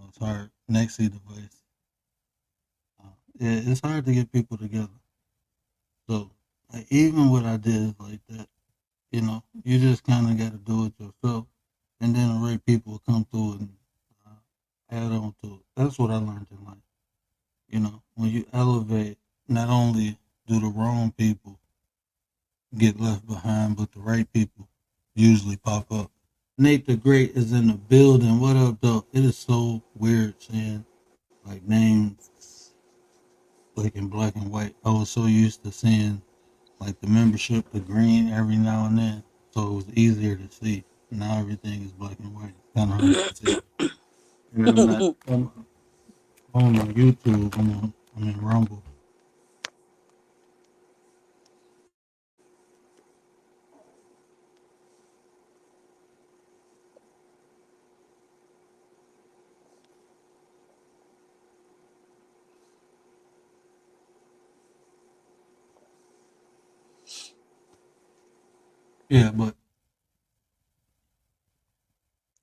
It's hard. Nexi device. Yeah, it's hard to get people together. So even what I did like that, you just kind of got to do it yourself, and then the right people will come through and add on to it. That's what I learned in life. When you elevate, not only do the wrong people get left behind, but the right people usually pop up. Nate the Great is in the building. What up, though? It is so weird seeing like names like in black and white. I was so used to seeing like the membership, the green every now and then, so it was easier to see. Now everything is black and white. Kind of hard to see. And I'm not on YouTube. I'm in Rumble. Yeah, but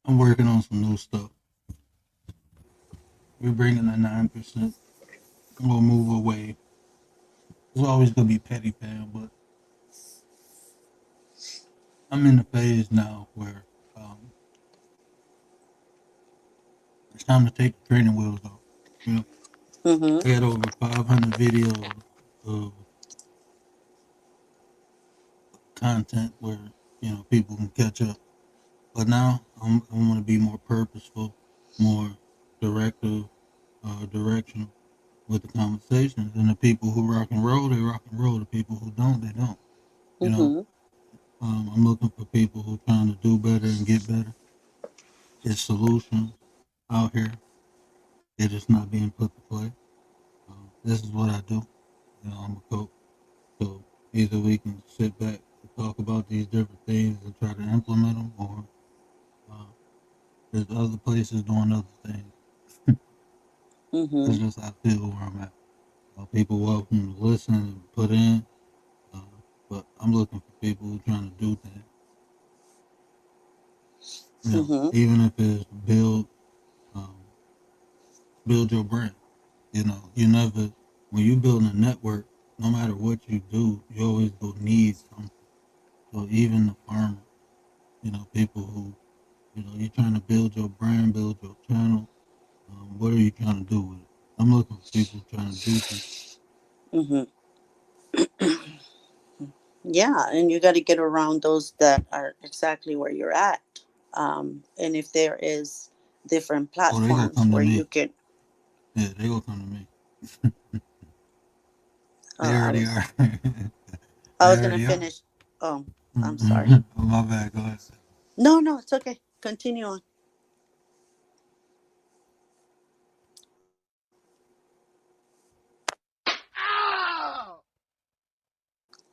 I'm working on some new stuff. We're bringing the 9%. I'm gonna move away. It's always gonna be petty fan, but I'm in a phase now where it's time to take the training wheels off. Mm-hmm. I got over 500 videos of content where people can catch up. But now I'm going to be more purposeful, more directive, directional with the conversations. And the people who rock and roll, they rock and roll. The people who don't, they don't. Mm-hmm. I'm looking for people who are trying to do better and get better. There's solutions out here. They're just not being put to play. This is what I do. I'm a coach. So either we can sit back and talk about these different things and try to implement them, or there's other places doing other things. Mm-hmm. It's just I feel where I'm at. People welcome to listen and put in, uh, but I'm looking for people who are trying to do things. Mm-hmm. Even if it's um, build your brand. You never, when you build a network, no matter what you do, you always go need something. So even the farmer, people who, you're trying to build your brand, build your channel. What are you trying to do with it? I'm looking for people trying to do things. Mm-hmm. Yeah, and you got to get around those that are exactly where you're at. And if there is different Oh, they gonna platforms come to where you me. can, Yeah, they gonna come to me. They I already was, are. I They was gonna already are. finish. Oh, I'm sorry. Oh, my bad. Go ahead. No, no, it's okay. Continue on.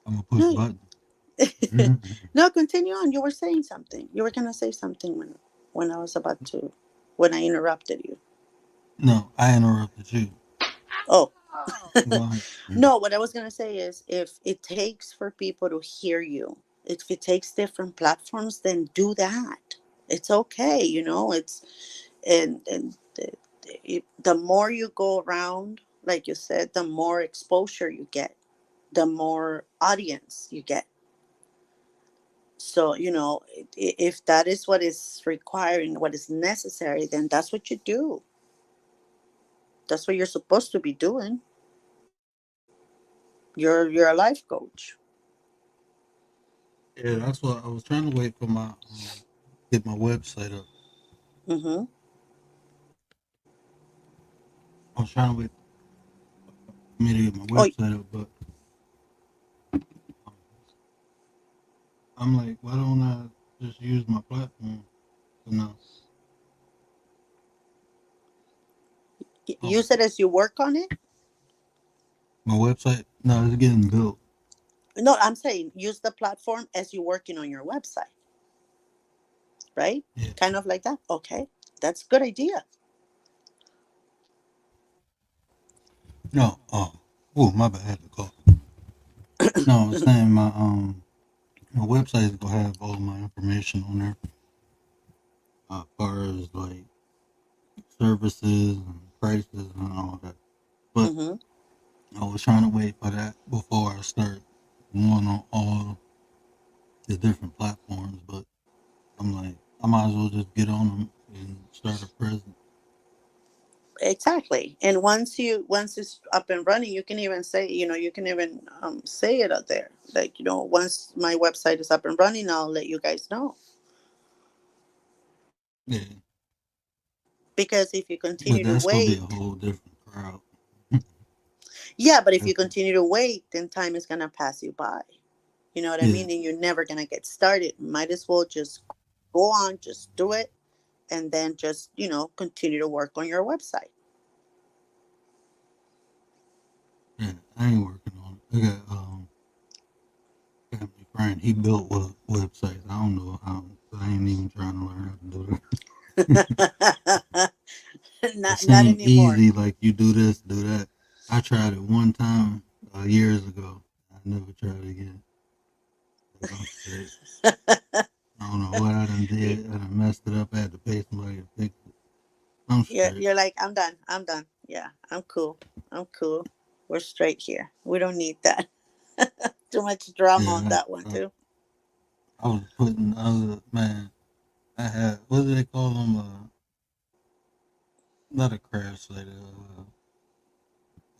I'm gonna push No, button. Mhm. no, continue on. You were saying something. You were gonna say something when I was about to, when I interrupted you. No, I interrupted you. Oh, Go ahead. no. What I was gonna say is, if it takes for people to hear you, if it takes different platforms, then do that. It's okay. It's and the more you go around, like you said, the more exposure you get, the more audience you get. So, if that is what is required and what is necessary, then that's what you do. That's what you're supposed to be doing. You're a life coach. Yeah, that's what I was trying to wait for my get my website up. Mm-hmm. I was trying to wait for me to get my Oh, website up, but um, I'm like, why don't I just use my platform for now? you Um, said as you work on it. my website, no, it's getting built. No, I'm saying use the platform as you're working on your website, right? Yeah. Kind of like that. Okay, that's a good idea. No. Oh, my bad. I had to call. No, I was saying my website is gonna have all my information on there, as far as like services and prices and all that. But Hmm. I was trying to wait for that before I start going on all the different platforms. But I'm like, I might as well just get on them and start a present. Exactly. And once it's up and running, you can even say, you can even say it out there. Like, once my website is up and running, I'll let you guys know. Yeah, Because if you but continue to that's gonna be a wait, whole different crowd. yeah, but if you That's continue to wait, then time is gonna pass you by. You know what I yeah, mean? And you're never gonna get started. Might as well just go on, just do it, and then just, continue to work on your website. yeah. I ain't working on it. I got family friend. He built websites. I don't know how. I ain't even trying to learn how to do it. It Not seemed anymore. easy, like you do this, do that. I tried it one time years ago. I never tried it again. Like I'm straight. I don't know what I done did. I done messed it up. I had to pay somebody to fix it. I'm you're, straight. you're like, I'm done. I'm done. Yeah, I'm cool. I'm cool. We're straight here. We don't need that. Too much drama on Yeah, that one too. I was putting other man. I had what do they call them? Not a crash site, a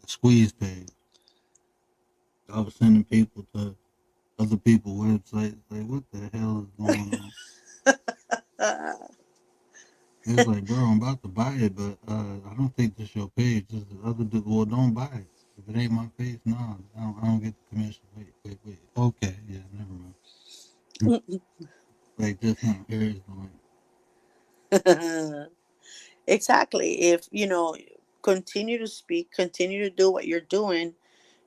squeeze page. I was sending people to other people's websites. Like, what the hell is going on? Uh, It was like, bro, I'm about to buy it, but I don't think this your page. This is the other dude. Well, don't buy it. If it ain't my page, no, I don't get the commission. Wait. Okay, yeah, never mind. Like, just now, here is the link. exactly. If continue to speak, continue to do what you're doing,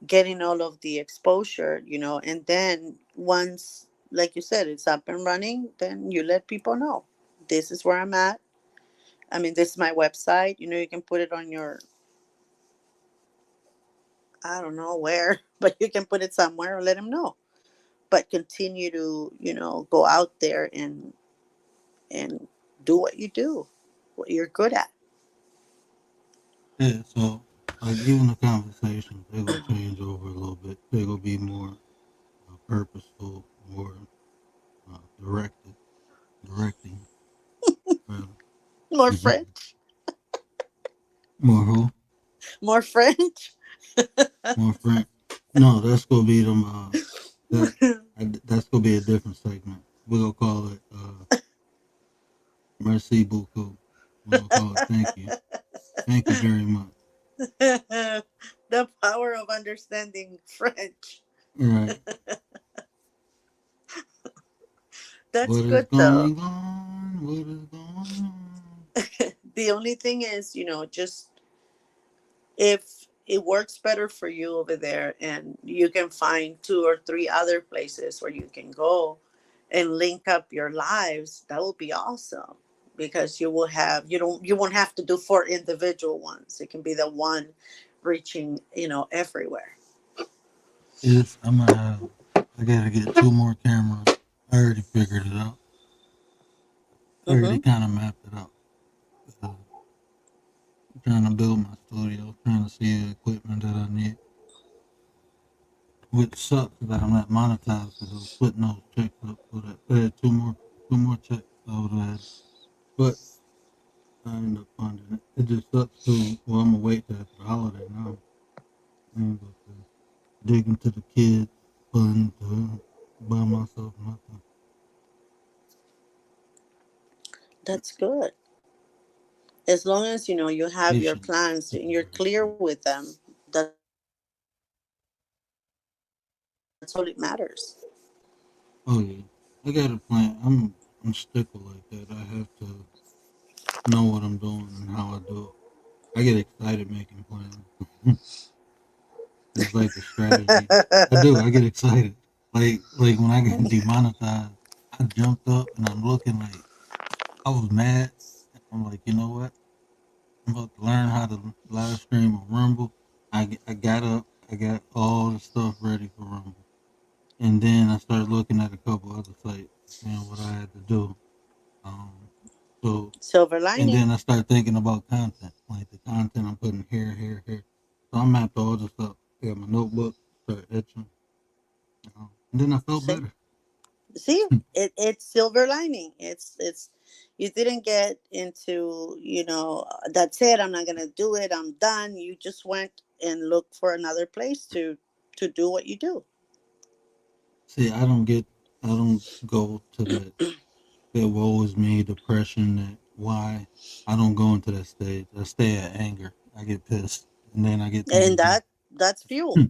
getting all of the exposure, and then once, like you said, it's up and running, then you let people know this is where I'm at. I mean, this is my website. You can put it on your, I don't know where, but you can put it somewhere or let them know. But continue to, go out there and do what you do, what you're good at. Yeah, so like even the conversations, they gonna change over a little bit. They gonna be more purposeful, more directing, rather. More French, More who? more French. More friend. No, that's gonna be them. That's gonna be a different segment. We're gonna call it Merci beaucoup. We're gonna call it thank you. Thank you very much. The power of understanding French. Right. That's What is good though. going on? What is going on? The only thing is, just if it works better for you over there and you can find two or three other places where you can go and link up your lives, that would be awesome because you won't have to do four individual ones. It can be the one reaching, everywhere. It's I'm gonna have. I gotta get two more cameras. I already figured it out. I already Mm-hmm. kind of mapped it out. I'm trying to build my studio, trying to see the equipment that I need. Which sucks that I'm not monetized because I was putting those checks up for that. I had two more checks I would have had, but I ended up funding it. It just sucks too. Well, I'm gonna wait till after the holiday now. I ain't about to dig into the kids' fund to buy myself nothing. That's good. As long as you have your Patience plans is and you're very clear important. with them, that's all it matters. Oh yeah, I got a plan. I'm stickler like that. I have to know what I'm doing and how I do it. I get excited making plans. It's like the strategy. I do. I get excited. Like when I get demonetized, I jumped up and I'm looking like I was mad. I'm like, you know what? I'm about to learn how to live stream on Rumble. I got up. I got all the stuff ready for Rumble, and then I started looking at a couple other sites, seeing what I had to do. Um, so Silver and lining. then I started thinking about content, like the content I'm putting here, here, here. So I mapped all this up. I got my notebook, started etching, and then I felt See, better. see, it's silver lining. It's you didn't get into, that's it. I'm not gonna do it. I'm done. You just went and looked for another place to do what you do. See, I don't go to that woe is me depression. That why I don't go into that stage. I stay at anger. I get pissed, and then I get And things done. that's fuel,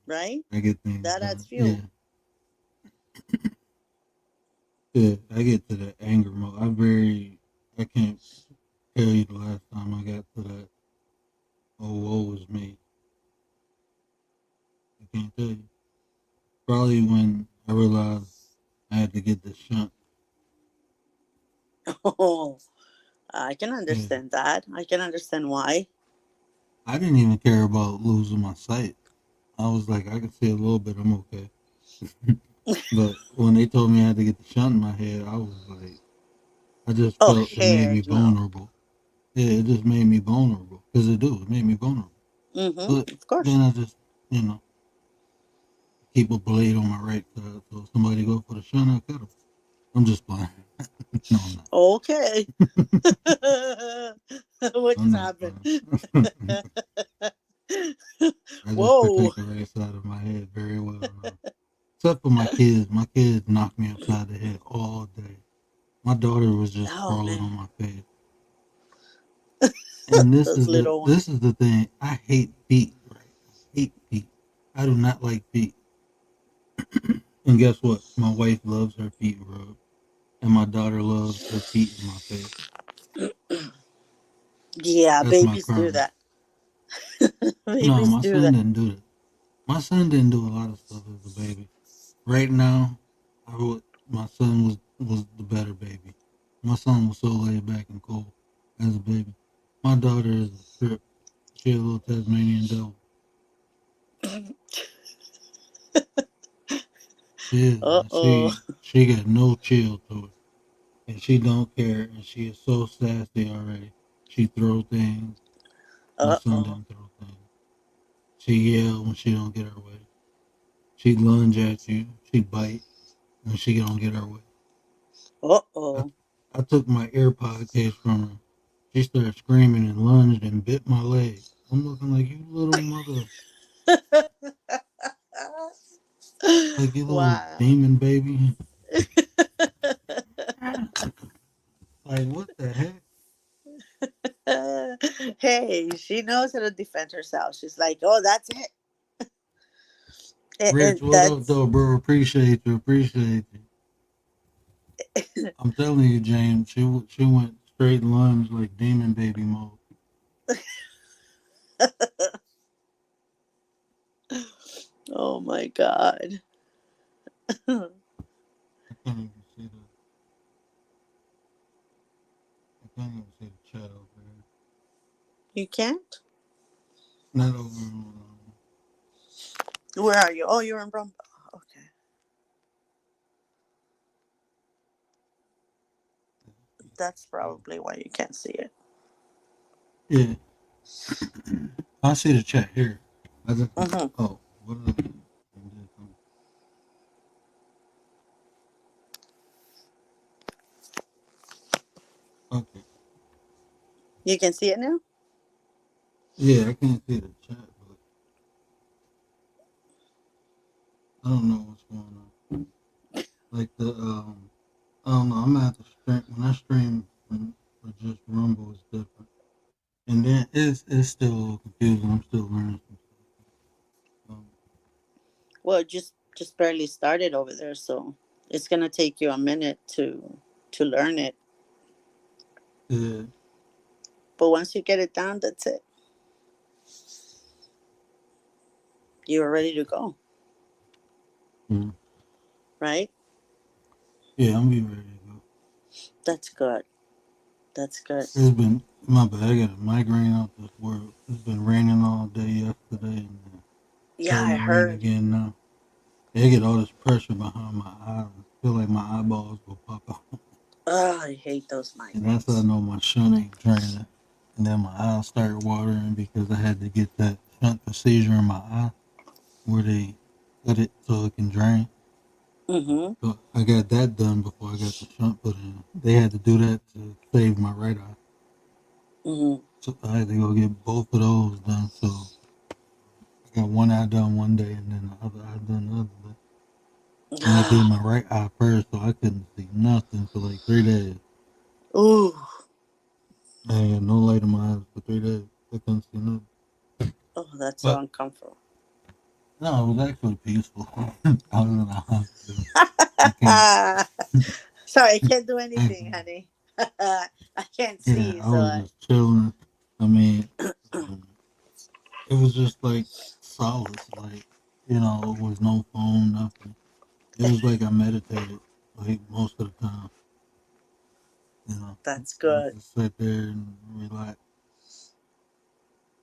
right? I get things That adds done. Yeah, fuel. yeah. I get to that anger mode. I can't tell you the last time I got to that. Oh, woe is me. I can't tell you. Probably when I realized I had to get the shunt. Oh, I can Yeah, understand that. I can understand why. I didn't even care about losing my sight. I was like, I can see a little bit. I'm okay. But when they told me I had to get the shunt in my head, I was like, I just Oh, felt it made me heck no. vulnerable. Yeah, it just made me vulnerable because it do. It made me vulnerable. But Of course. then I just, you know, keep a blade on my right side. So if somebody go for the shunt, I cut them. I'm just playing. No, I'm not. Okay. What I'm just not happened? playing. I just Whoa. protect the right side of my head very well now. Except for my kids. My kids knock me upside the head all day. My daughter was just Oh crawling man, on my face. And those little ones. this is the thing. I hate feet, right? I hate feet. I do not like feet. And guess what? My wife loves her feet rubbed, and my daughter loves her feet in my face. Yeah, That's my babies do karma. that. No, Babies my do son that. didn't do that. My son didn't do a lot of stuff as a baby. Right now, my son was the better baby. My son was so laid back and cool as a baby. My daughter is a trip. She a little Tasmanian devil. She is. Uh And oh. she got no chill to it, and she don't care. And she is so sassy already. She throw things. My Uh son oh. didn't throw things. She yell when she don't get her way. She lunge at you. She bite when she don't get her way. Uh I, oh. I took my AirPod case from her. She started screaming and lunged and bit my leg. I'm looking like you little mother, like you little Wow. demon baby. Like what the heck? Hey, she knows how to defend herself. She's like, "Oh, that's it." Rich, And what up that's though, bro? Appreciate you, appreciate you. I'm telling you, James, she went straight lunge like demon baby mode. oh my god. I can't even see the chat over here. You can't? Not over on Where are you? Oh, you're in Brum. Okay. That's probably why you can't see it. yeah. I see the chat here. I just Hmm. oh what is it? Okay. You can see it now? Yeah, I can't see the chat, but I don't know what's going on. Like I don't know. I'm gonna have to stream when I stream for just Rumble is different, and then it's still a little confusing. I'm still learning some stuff. Well, just barely started over there, so it's gonna take you a minute to learn it. Yeah, But once you get it down, that's it. You were ready to go, Mm. right? Yeah, I'm be ready to go. That's good. That's good. It's been my bad. I got a migraine out this world. It's been raining all day yesterday and Yeah, starting I to rain heard. again now. I get all this pressure behind my eyes. I feel like my eyeballs will pop out. Oh, I hate those And that's how I migraines. know my shunt ain't draining. And then my eyes started watering because I had to get that shunt procedure in my eye where they cut it so it can drain. Mm-hmm. So I got that done before I got the shunt put in. They had to do that to save my right eye. Mm-hmm. So I had to go get both of those done. So I got one eye done one day and then the other eye done the other day. And they did my right eye first, so I couldn't see nothing for like 3 days. Ooh. I had no light in my eyes for 3 days. I couldn't see nothing. Oh, that's so But uncomfortable. no, it was actually peaceful. I was in a hospital. I can't. Sorry, I can't do I, anything, honey. I can't yeah, see, I so was I. just chilling. I mean, um, it was just like solace. Like, it was no phone, nothing. It was like I meditated like most of the time. You know, That's I good. just sit there and relax.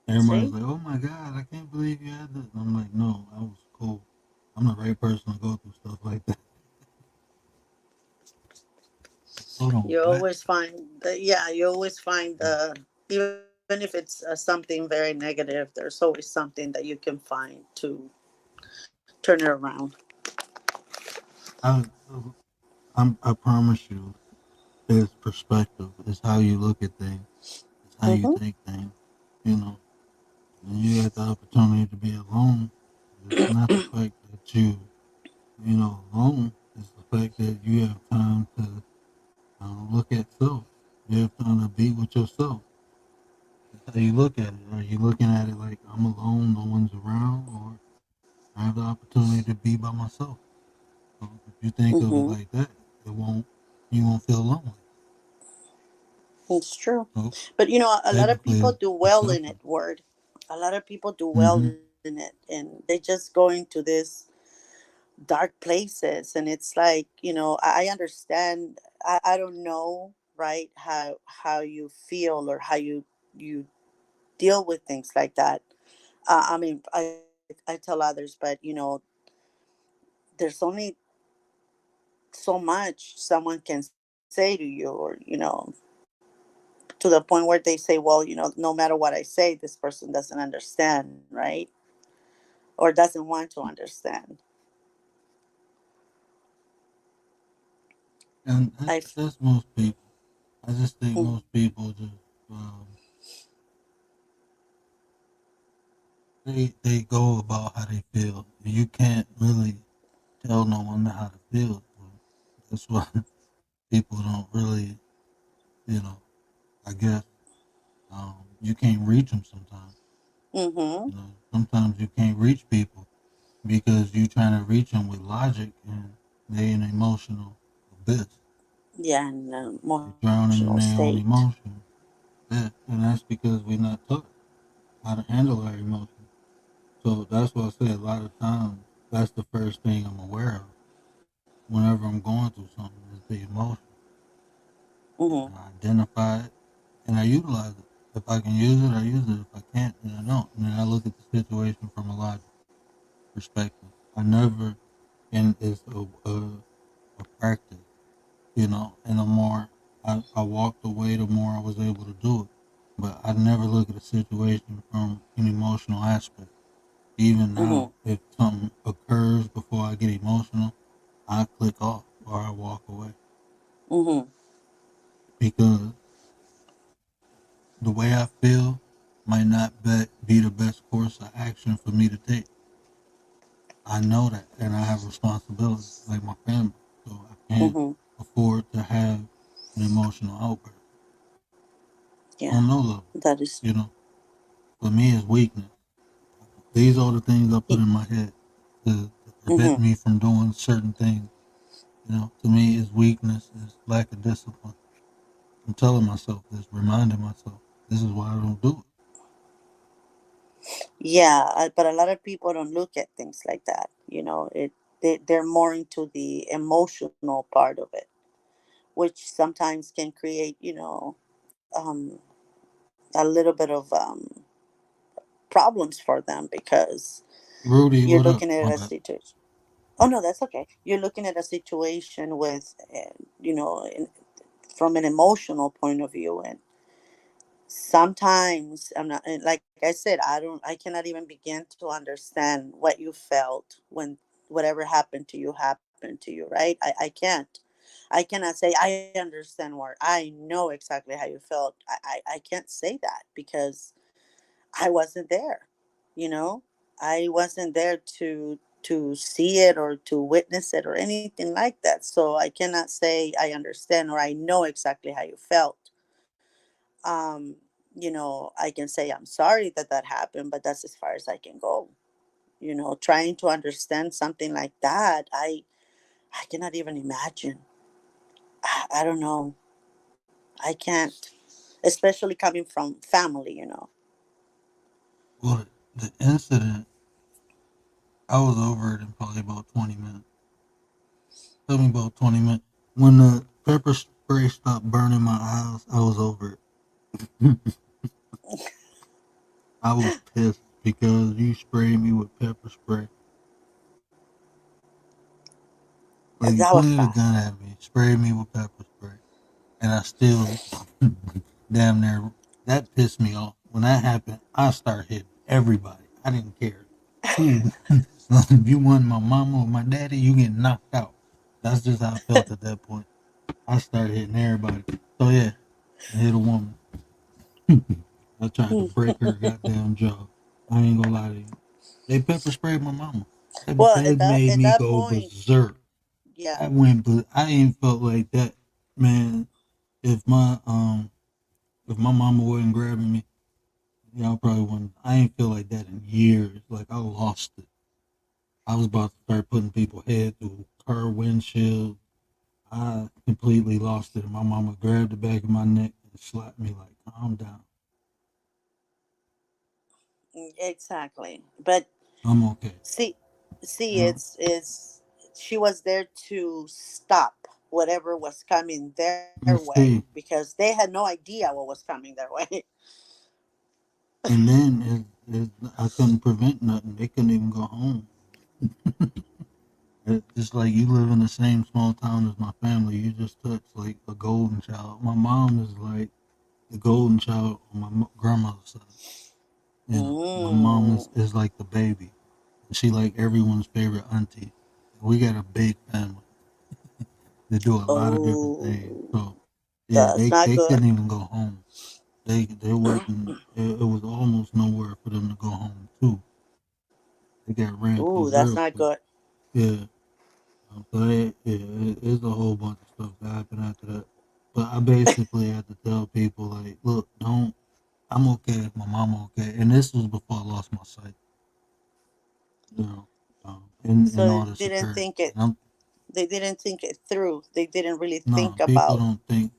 Everybody's See? like, "Oh my God, I can't believe you had this." And I'm like, "No, I was cool. I'm the right person to go through stuff like that." Hold on, You what? always find the yeah. You always find even if it's something very negative, there's always something that you can find to turn it around. I, I promise you, it's perspective. It's how you look at things. It's how you Mm-hmm. take things. You know, when you get the opportunity to be alone, it's not the fact that alone. It's the fact that you have time to look at self. You have time to be with yourself. That's how you look at it. Are you looking at it like I'm alone, no one's around, or I have the opportunity to be by myself? So if you think of it Mm-hmm. like that, you won't feel lonely. It's true. So But a lot of technically, people it's do well in perception. it, word. A lot of people do well Mm-hmm. in it, and they just go into this dark places, and it's like, I understand. I don't know, right, how you feel or how you deal with things like that. I mean, I tell others, but there's only so much someone can say to you, or to the point where they say, well, no matter what I say, this person doesn't understand, right? Or doesn't want to understand. And I. that's most people. I just think Mm, most people just um, they go about how they feel. You can't really tell no one how to feel. That's why people don't really, you know. I guess you can't reach them sometimes. mm-hmm. Sometimes you can't reach people because you're trying to reach them with logic and they in emotional abyss. Yeah, in an They're emotional drowning in their state. own emotions. Yeah, and that's because we're not taught how to handle our emotions. So that's why I say a lot of times that's the first thing I'm aware of whenever I'm going through something is the emotion. Mm-hmm. And I identify it and I utilize it. If I can use it, I use it. If I can't, then I don't. And then I look at the situation from a logic perspective. I never, and it's a practice, and the more I walked away, the more I was able to do it. But I never look at a situation from an emotional aspect. Even Mm-hmm. now, if something occurs before I get emotional, I click off or I walk away Mm-hmm. because the way I feel might not be the best course of action for me to take. I know that, and I have responsibilities like my family, so I can't Mm-hmm. afford to have an emotional outburst Yeah, on no level. that is. You know, for me, it's weakness. These are the things I put y- in my head to prevent Mm-hmm. me from doing certain things. To me, it's weakness, it's lack of discipline. I'm telling myself this, reminding myself, this is why I don't do it. Yeah, but a lot of people don't look at things like that. You know, they're more into the emotional part of it, which sometimes can create, um, a little bit of problems for them because Rudy, you're what up? looking at My a bad. situation. Oh no, that's okay. You're looking at a situation with, from an emotional point of view, and sometimes I'm not, and like I said, I cannot even begin to understand what you felt when whatever happened to you, right? I can't. I cannot say I understand or I know exactly how you felt. I can't say that because I wasn't there, you know? I wasn't there to see it or to witness it or anything like that. So I cannot say I understand or I know exactly how you felt. um I can say I'm sorry that that happened, but that's as far as I can go. Trying to understand something like that, I cannot even imagine. I don't know. I can't, especially coming from family. Well, the incident, I was over it in probably about 20 minutes. Took me about 20 minutes. When the pepper spray stopped burning my eyes, I was over it. I was pissed because you sprayed me with pepper spray. Like you That was pointed a gun fast. at me, sprayed me with pepper spray, and I still damn near that pissed me off. When that happened, I started hitting everybody. I didn't care who. If you want my mama or my daddy, you get knocked out. That's just how I felt at that point. I started hitting everybody. So yeah, I hit a woman. I tried to break her goddamn jaw. I ain't gonna lie to you. They pepper sprayed my mama. Well, That made at me that go point, berserk. yeah. I went, but I ain't felt like that, man. If my if my mama wasn't grabbing me, yeah, I probably wouldn't. I ain't feel like that in years. Like I lost it. I was about to start putting people head through car windshield. I completely lost it. And my mama grabbed the back of my neck and slapped me like, "Calm down. Exactly. But I'm okay." see, see, You know. it's she was there to stop whatever was coming their And way see, because they had no idea what was coming their way. and then I couldn't prevent nothing. They couldn't even go home. It's like you live in the same small town as my family. You just touched like a golden child. My mom is like the golden child on my grandmother's side. You know, my mom Mm. is like the baby. And she like everyone's favorite auntie. We got a big family. They do a lot of different things. Oh, So yeah, that's not they good. couldn't even go home. They wasn't. It was almost nowhere for them to go home too. They got ran Ooh, through that's real not quick. good. Yeah. It's a whole bunch of stuff that happened after that. But I basically had to tell people like, look, don't. I'm okay if my mama okay, and this was before I lost my sight. You know, and So all they this didn't occurred. think it. And I'm They didn't think it through. They didn't really no think people about don't think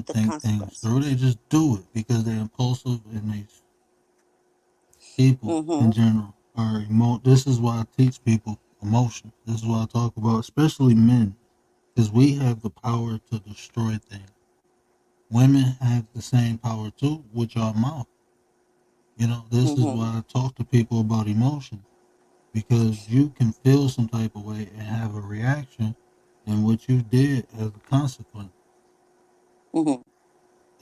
the things through. They consequences. just do it because they're impulsive and they people in Mm-hmm. general are This is why I teach people emotion. This is why I talk about, especially men, because we have the power to destroy things. Women have the same power too, with our mouth. You know, this is Mm-hmm. why I talk to people about emotion because you can feel some type of way and have a reaction, and what you did as a consequence. Mm-hmm.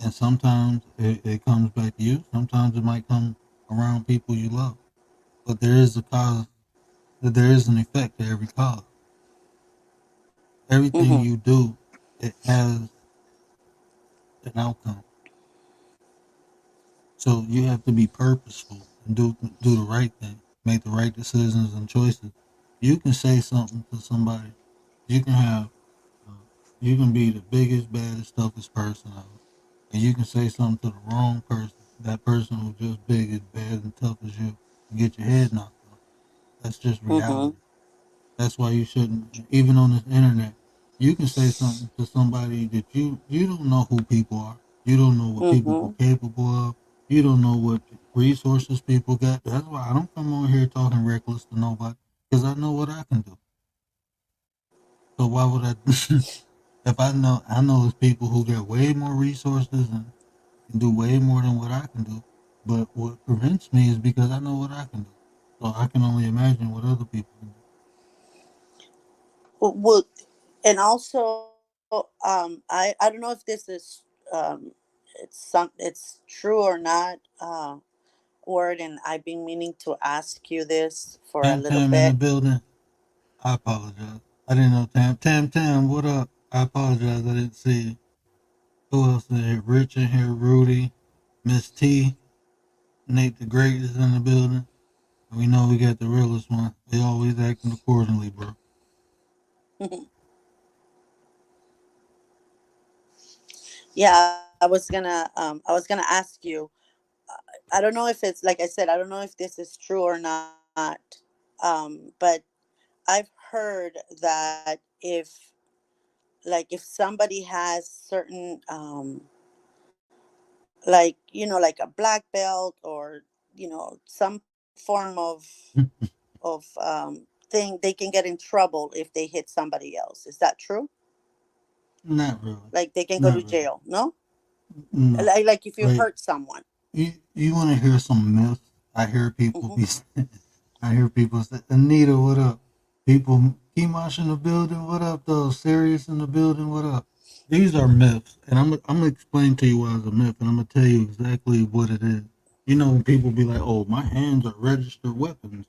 And sometimes it comes back to you. Sometimes it might come around people you love. But there is a cause. There is an effect to every cause. Everything Mm-hmm. you do, it has an outcome. So you have to be purposeful and do the right thing, make the right decisions and choices. You can say something to somebody. You can have, uh, you can be the biggest, baddest, toughest person ever, and you can say something to the wrong person. That person who's just big as bad and tough as you, and get your head knocked off. That's just Mm-hmm. reality. That's why you shouldn't, even on this internet, you can say something to somebody that you don't know who people are. You don't know what people Mm-hmm. are capable of. You don't know resources people got. That's why I don't come on here talking reckless to nobody because I know what I can do. So why would I? If I know there's people who got way more resources and can do way more than what I can do. But what prevents me is because I know what I can do. So I can only imagine what other people can do. Well, and also, I don't know if this is it's true or not. Word, and I've been meaning to ask you this for a Tam little Tam in the bit. building. I apologize. I didn't know Tam. What up? I apologize. I didn't see you. Who else in here? Rich in here. Rudy, Miss T, Nate the Great is in the building. We know we got the realest one. They always acting accordingly, bro. Yeah, I was gonna ask you. I don't know if it's like I said. I don't know if this is true or not. But I've heard that if somebody has certain like a black belt or some form of thing, they can get in trouble if they hit somebody else. Is that true? Not really. Like they can go Not to really. jail? No, No. like if you Like hurt someone. you want to hear some myths? I hear people Hmm. be. I hear people say, Anita, what up? People, Kimash in the building, what up though? Serious in the building, what up? These are myths, and I'm gonna explain to you why it's a myth, and I'm gonna tell you exactly what it is. You know, when people be like, "Oh, my hands are registered weapons,"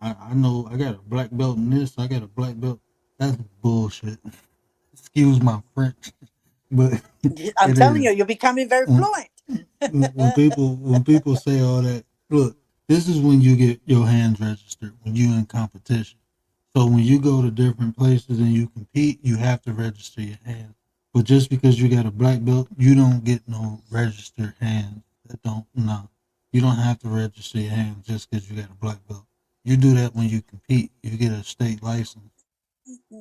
I know I got a black belt in this, I got a black belt. That's bullshit. Excuse my French, but I'm it telling you, is. you're becoming very When, fluent. when people say all that, look, this is when you get your hands registered when you're in competition. So when you go to different places and you compete, you have to register your hands. But just because you got a black belt, you don't get no registered hands. That don't no. You don't have to register your hands just because you got a black belt. You do that when you compete. You get a state license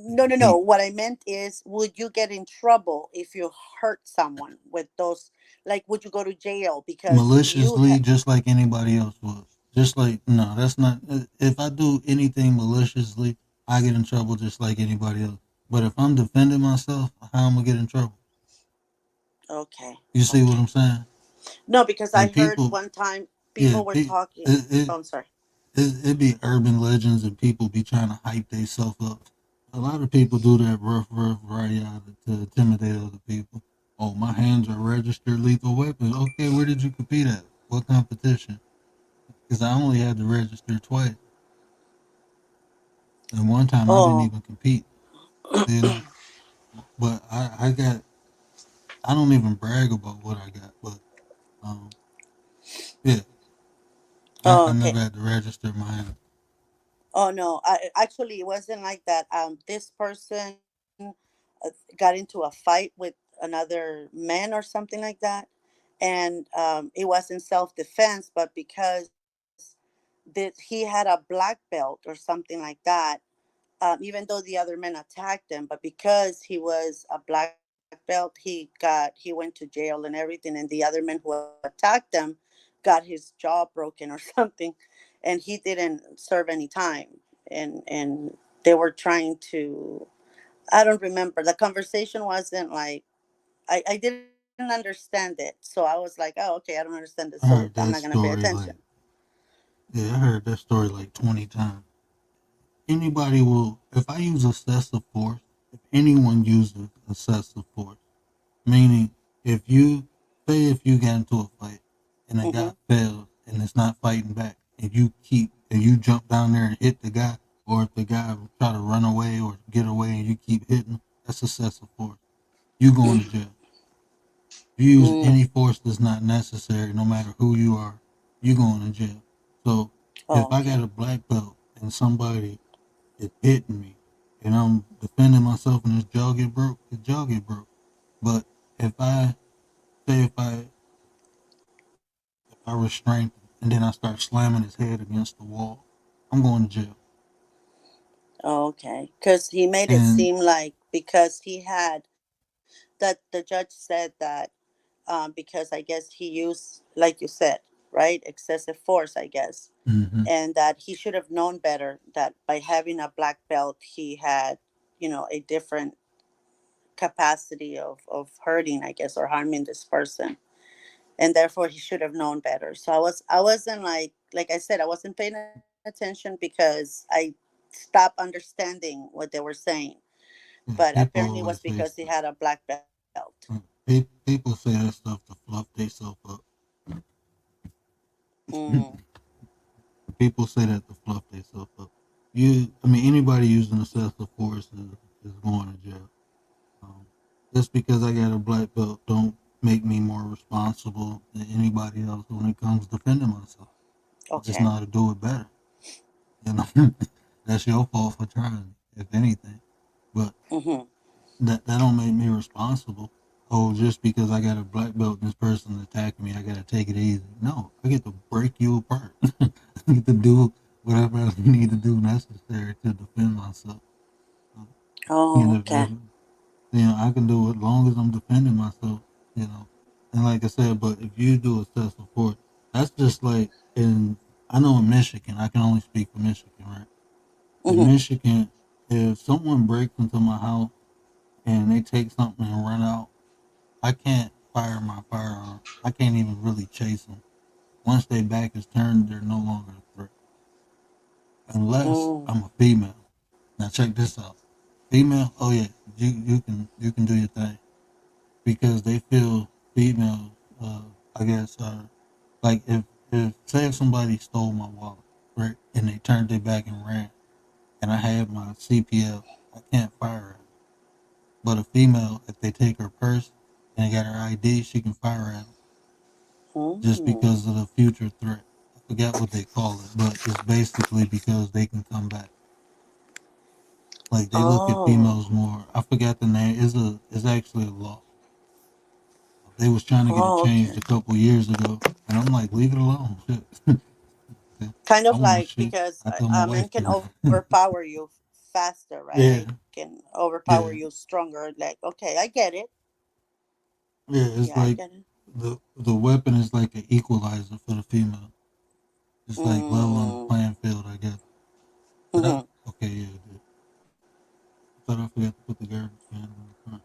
to No, no, no. compete. What I meant is, would you get in trouble if you hurt someone with those? Like, would you go to jail because you Maliciously, had? just like anybody else was. Just like no, that's not. If I do anything maliciously, I get in trouble just like anybody else. But if I'm defending myself, how am I get in trouble? Okay, You see what okay. I'm saying? No, because I Like heard people, one time yeah, people were talking. it, it, Oh, I'm sorry. it be urban legends and people be trying to hype themselves up. A lot of people do that rough right out to intimidate other people. Oh, my hands are registered lethal weapons. Okay, where did you compete at? What competition? Because I only had to register twice, and one time I didn't Oh, even compete. You know, but I got. I don't even brag about what I got, but um, yeah, oh, I okay. never had to register mine. Oh no, I actually it wasn't like that. This person got into a fight with another man or something like that, and it was in self defense. But because he had a black belt or something like that, even though the other men attacked him, but because he was a black belt, he went to jail and everything, and the other men who attacked him got his jaw broken or something, and he didn't serve any time, and they were trying to. I don't remember. The conversation wasn't like I didn't understand it, so I was like, oh, okay, I don't understand it, so I I'm heard not gonna that pay story attention. like yeah, I heard that story like 20 times. Anybody will, if I use excessive force, if anyone uses excessive force, meaning if you get into a fight and a Hmm. guy fails and it's not fighting back, and you jump down there and hit the guy, or if the guy try to run away or get away and you keep hitting, that's excessive force. You going to jail. If you use Mm. any force that's not necessary, no matter who you are, you going to jail. So if Oh, I got okay. a black belt and somebody is hitting me and I'm defending myself and his jaw get broke, his jaw get broke. But if I say if I restrain him and then I start slamming his head against the wall, I'm going to jail. Oh, okay. Because he made it And seem like because he had that the judge said that because I guess he used, like you said. right? Excessive force, I guess. Mm-hmm. And that he should have known better that by having a black belt, he had, a different capacity of hurting, I guess, or harming this person. And therefore he should have known better. So I wasn't like I said, I wasn't paying attention because I stopped understanding what they were saying. Yeah, But people apparently it was always say because he stuff. had a black belt. People say that stuff to fluff themselves up. Mm. People say that to fluff themselves up. Anybody using excessive force is going to jail. Um, just because I got a black belt don't make me more responsible than anybody else when it comes to defending myself. I just Okay. know how to do it better. You know, that's your fault for trying, if anything. But Hmm. that don't make me responsible. Oh, just because I got a black belt and this person attacking me, I gotta take it easy. No, I get to break you apart. I get to do whatever I need to do necessary to defend myself. Oh, okay. I can do it as long as I'm defending myself. You know, and like I said, but if you do excessive force, that's just like I know in Michigan, I can only speak for Michigan, right? In Hmm. Michigan, if someone breaks into my house and they take something and run out, I can't fire my firearm. I can't even really chase them. Once their back is turned, they're no longer a threat. Unless Mm. I'm a female. Now check this out. Female, oh yeah, you can do your thing because they feel females. I guess like if say if somebody stole my wallet, right, and they turned their back and ran, and I had my CPL, I can't fire at them. But a female, if they take her purse and they got her ID, she can fire at them just Mm. because of the future threat. I forget what they call it, but it's basically because they can come back. Like they look at Oh. females more. I forgot the name. It's actually a law. They was trying to get it Oh, changed a okay. couple years ago, and I'm like, leave it alone. Shit. Kind I of want to like shoot. because I told my men wife can to. overpower you faster, right? Yeah, They can overpower yeah, you stronger. Like, okay, I get it. yeah. It's Yeah, I like get it. the weapon is like an equalizer for the female. It's like leveling the Mm. playing field, I guess. Did I? Hmm. Okay, yeah. I thought I forgot to put the garbage can in the front.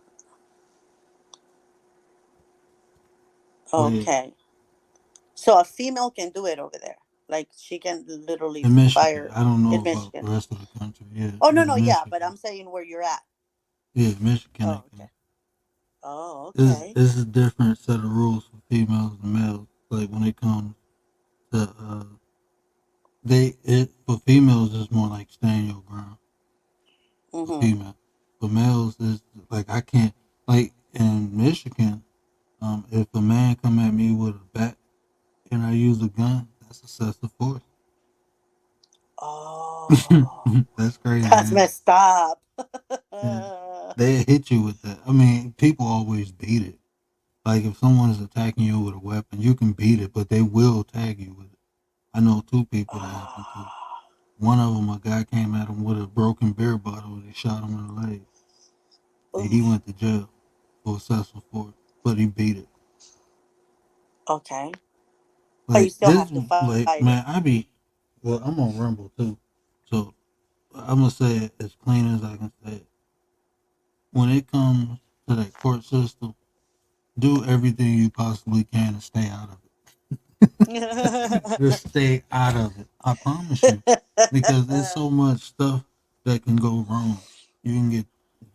But yeah, Okay. So a female can do it over there. Like she can literally in Michigan, fire I don't in know about the Michigan. rest of the country. Yeah, Oh no, but no, in yeah, but Michigan, I'm saying where you're at. yeah, Michigan, Oh, they can. okay. Oh, This okay. is a different set of rules for females and males. Like when it comes to for females it's more like stand your ground for Mhm. female. For males is like I can't like in Michigan. If a man come at me with a bat and I use a gun, that's excessive force. Oh, That's crazy, that's man. messed up. Yeah. They hit you with that. I mean, people always beat it. Like if someone is attacking you with a weapon, you can beat it, but they will tag you with it. I know two people that happened to. One of them, a guy came at him with a broken beer bottle and he shot him in the leg. And he Oof. went to jail for excessive force, but he beat it. Okay, but you Like still this, have to fight like it. man, well, I'm on Rumble too, so I'm gonna say it as clean as I can say it. When it comes to that court system, do everything you possibly can to stay out of it. Just stay out of it. I promise you, because there's so much stuff that can go wrong. You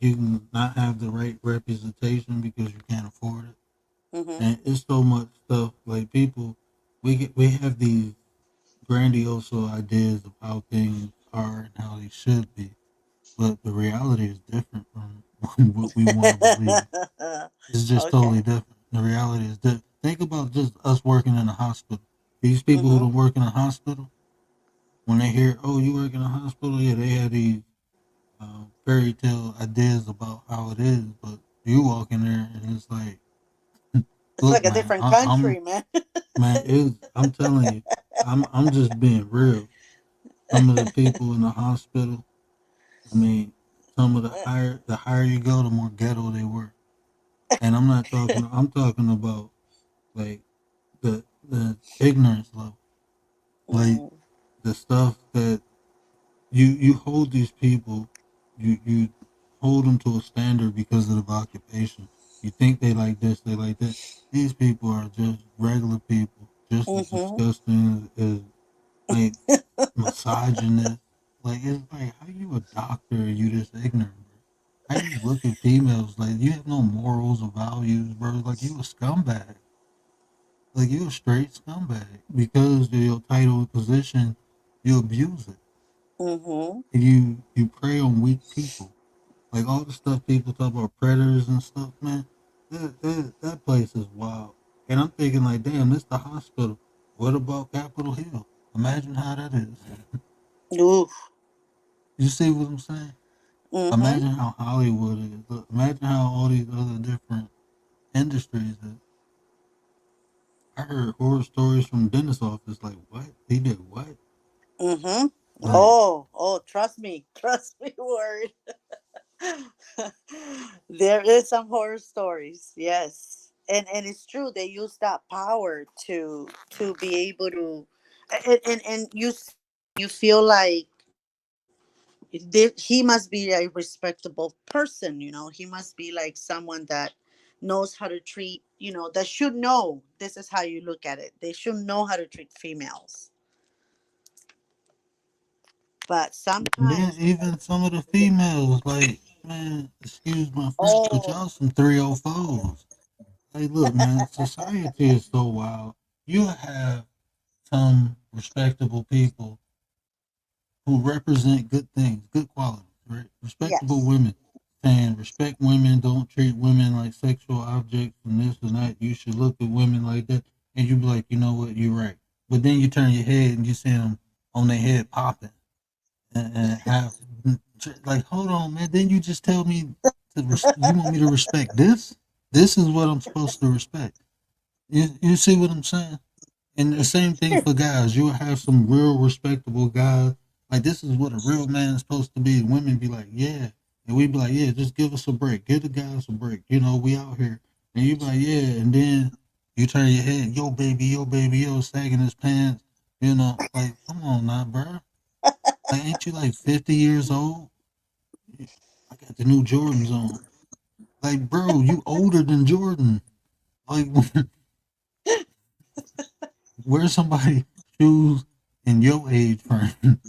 can not have the right representation because you can't afford it. Mhm. And it's so much stuff like people we have these grandiose ideas of how things are and how they should be, but the reality is different from what we want to believe. It's just totally Okay. different. The reality is different. Think about just us working in a hospital. These people who Mhm. don't work in a hospital, when they hear, "Oh, you work in a hospital," yeah, they have these fairy tale ideas about how it is, but you walk in there and it's like, It's look, like a man, different country, man. man, I'm telling you, I'm just being real. Some of the people in the hospital, I mean, some of the higher you go, the more ghetto they were. And I'm not talking. I'm talking about like the ignorance level, like Mhm. the stuff that you hold these people, you hold them to a standard because of the occupation. You think they like this, they like that. These people are just regular people, just as Mhm. disgusting as like misogynist. Like it's like how you a doctor and you this ignorant, bro? How you look at females like you have no morals or values, bro? Like you a scumbag. Like you a straight scumbag because of your title and position. You abuse it. Mhm. And you prey on weak people. Like all the stuff people talk about predators and stuff, man. That place is wild. And I'm thinking like, damn, this the hospital. What about Capitol Hill? Imagine how that is. Oof. You see what I'm saying? Mhm. Imagine how Hollywood is. Look, imagine how all these other different industries is. I heard horror stories from dentist office. Like, what? He did what? Mhm. Like, Trust me. Trust me, word. There is some horror stories, yes, and it's true. They use that power to be able to, and you feel like he must be a respectable person. He must be like someone that knows how to treat. That should know. This is how you look at it. They should know how to treat females, but and then sometimes. even some of the females, like, man, excuse my French, but Oh. y'all some 304s. Hey, look, man, society is so wild. You have some respectable people who represent good things, good qualities, right? Respectable Yes. women saying respect women, don't treat women like sexual objects and this and that. You should look at women like that. And you be like, you know what, you're right. But then you turn your head and you see them on their head popping and have, like, hold on, man. Then you just tell me you want me to respect this? This is what I'm supposed to respect. You see what I'm saying? And the same thing for guys. You'll have some real respectable guys. Like this is what a real man is supposed to be. And women be like, yeah. And we be like, yeah, just give us a break. Give the guys a break. We out here. And you be like, yeah. And then you turn your head, yo, baby, yo, sagging his pants. Like, come on now, bro. Like, ain't you like 50 years old? I got the new Jordans on. Like, bro, you older than Jordan. Like, where's somebody shoes in your age frame?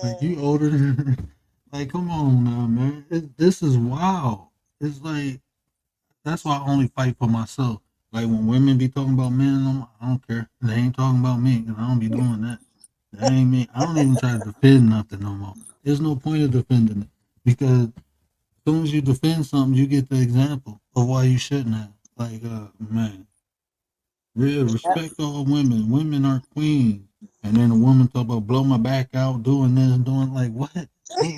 Like you older than like come on now, man. This is wild. It's like that's why I only fight for myself. Like when women be talking about men, I don't care. They ain't talking about me, and I don't be doing that. That ain't me. I don't even try to defend nothing no more. There's no point of defending it because as soon as you defend something, you get the example of why you shouldn't have. Like, man, real respect all women. Women are queens. And then a woman talk about blow my back out, doing this, doing like what?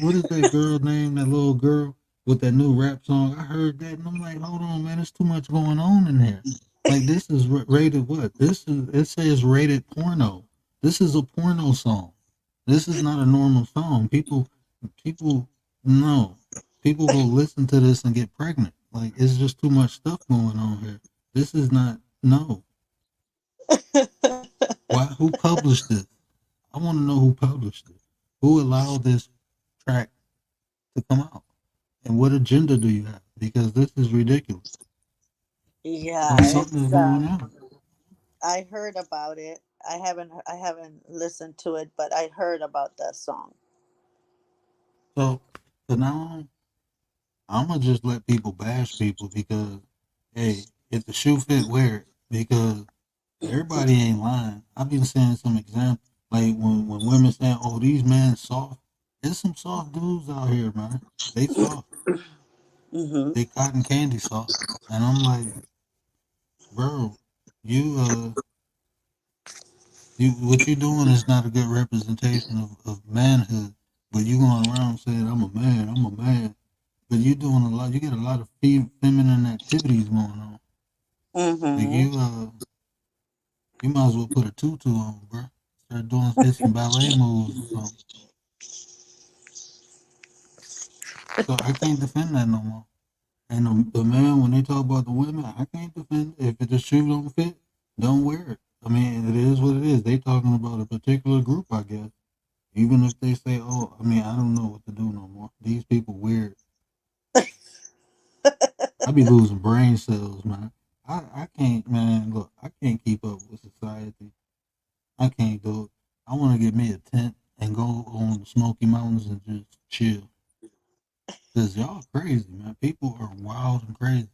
What is that girl name? That little girl with that new rap song? I heard that and I'm like, hold on, man, there's too much going on in here. Like this is rated what? This is it says rated porno. This is a porno song. This is not a normal song. People no. People go listen to this and get pregnant. Like it's just too much stuff going on here. This is not no. Why? Who published this? I want to know who published it. Who allowed this track to come out? And what agenda do you have? Because this is ridiculous. Yeah, Like something is it's going on. I heard about it. I haven't listened to it, but I heard about that song. So, so now I'm gonna just let people bash people because, hey, if the shoe fit, wear it. Because everybody ain't lying. I've been saying some examples, like when women say, "Oh, these men soft." There's some soft dudes out here, man. They soft. Mhm. They cotton candy soft. And I'm like, bro, you you what you doing is not a good representation of manhood. But you going around saying I'm a man. But you doing a lot. You get a lot of feminine activities going on. Like Mhm. you might as well put a tutu on, bro. Start doing some ballet moves or something. So I can't defend that no more. And the man, when they talk about the women, I can't defend it. If the shoe don't fit, don't wear it. I mean, it is what it is. They talking about a particular group, I guess. Even if they say, "Oh, I mean, I don't know what to do no more." These people weird. I be losing brain cells, man. I can't, man. Look, I can't keep up with society. I can't do it. I want to get me a tent and go on the Smoky Mountains and just chill. Cause y'all crazy, man. People are wild and crazy.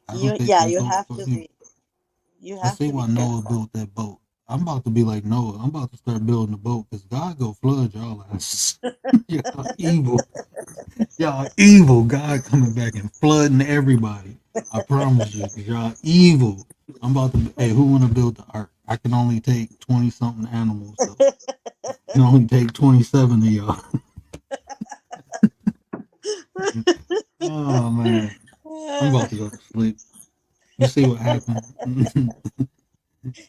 I don't think Yeah, that boat for you. you I have see to be why Noah careful. built that boat. I'm about to be like Noah. I'm about to start building a boat because God go flood y'all asses. Y'all evil. Y'all evil. God coming back and flooding everybody. I promise you, because y'all evil. I'm about to. Hey, who want to build the ark? I can only take 20 something animals though. I can only take 27 of y'all. Oh man, I'm about to go to sleep. You see what happened? Then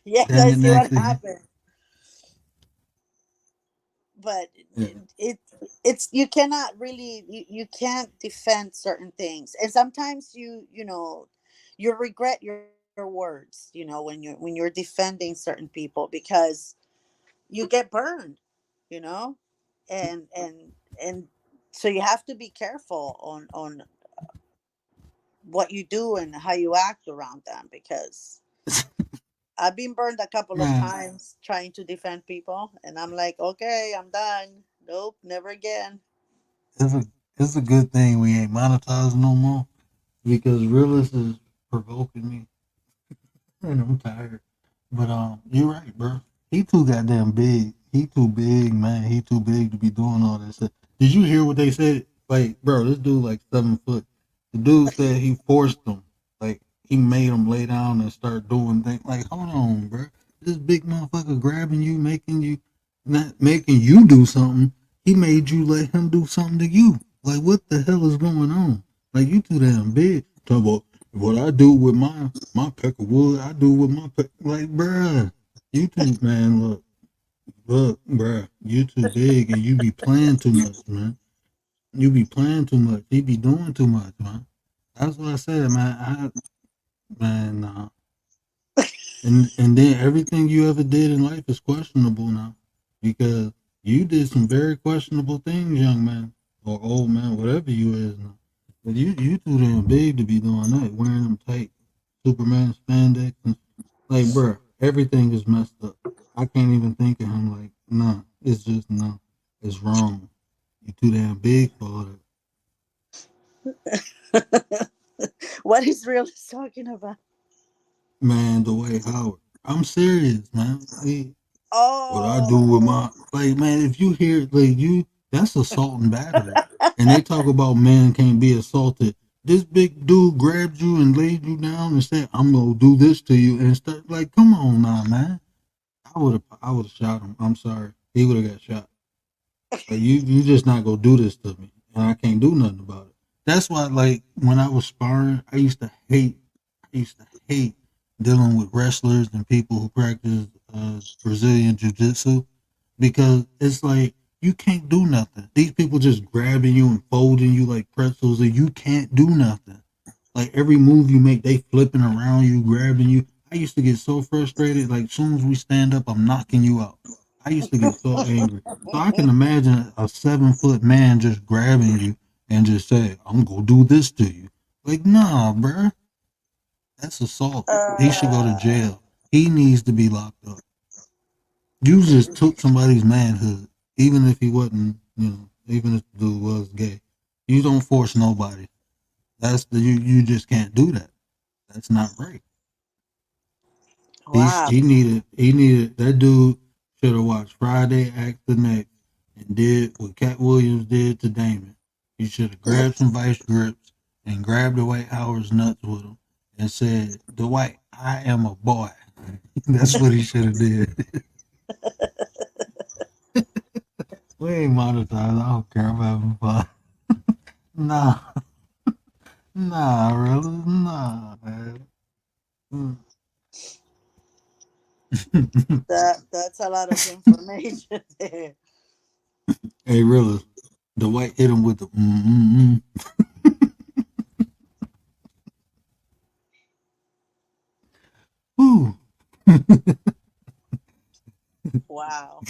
Yes, I the see what next thing, happened. But yeah. it it's you cannot really you can't defend certain things, and sometimes you regret your words, when you're defending certain people, because you get burned, you know and so you have to be careful on what you do and how you act around them, because I've been burned a couple of Man, times trying to defend people, and I'm like, okay, I'm done. Nope, never again. it's a it's a good thing we ain't monetized no more because realist is provoking me and I'm tired. But you're right, bro. He too goddamn big. He too big, man. He too big to be doing all that stuff. Did you hear what they said? Like, bro, this dude like 7 foot. The dude said he forced him. Like, he made him lay down and start doing things. Like, hold on, bro. This big motherfucker grabbing you, not making you do something. He made you let him do something to you. Like, what the hell is going on? Like, you too damn big. Talk about what I do with my peck of wood, I do with my peck. Like, bruh, you too, man. Look, bruh, you too big, and you be playing too much, man. You be playing too much. You be doing too much, man. That's what I said, man. Man, nah. And then everything you ever did in life is questionable now, because you did some very questionable things, young man or old man, whatever you is now. But you too damn big to be doing that, wearing them tight Superman spandex and like, bruh, everything is messed up. I can't even think of him like, nah. It's just no. It's wrong. You too damn big for all that. What is realist talking about? Man, Dwight Howard. I'm serious, man. What I do with Oh, my like, man, if you hear like that's assault and battery. And they talk about men can't be assaulted. This big dude grabbed you and laid you down and said, "I'm gonna do this to you," and start like, come on now, man. I would have shot him. I'm sorry. He would have got shot. Like you just not gonna do this to me, and I can't do nothing about it. That's why, like when I was sparring, I used to hate dealing with wrestlers and people who practice Brazilian jiu jitsu because it's like you can't do nothing. These people just grabbing you and folding you like pretzels, and you can't do nothing. Like every move you make, they flipping around you, grabbing you. I used to get so frustrated. Like as soon as we stand up, I'm knocking you out. I used to get so angry. So I can imagine a 7 foot man just grabbing you and just say, "I'm gonna do this to you." Like, nah, bruh. That's assault. He should go to uh, jail. He needs to be locked up. You just took somebody's manhood, even if he wasn't, even if the dude was gay. You don't force nobody. You just can't do that. That's not right. wow. He needed that dude should have watched Friday Act the Next and did what Cat Williams did to Damon. He should have grabbed some vice grips and grabbed Dwight Howard's nuts with him and said, "Dwight, I am a boy." That's what he should have did. We ain't monetized. I don't care. I'm having fun. Nah, nah, really, nah, man. Mm. That's a lot of information there. Hey, really, Dwight hit him with the Wow.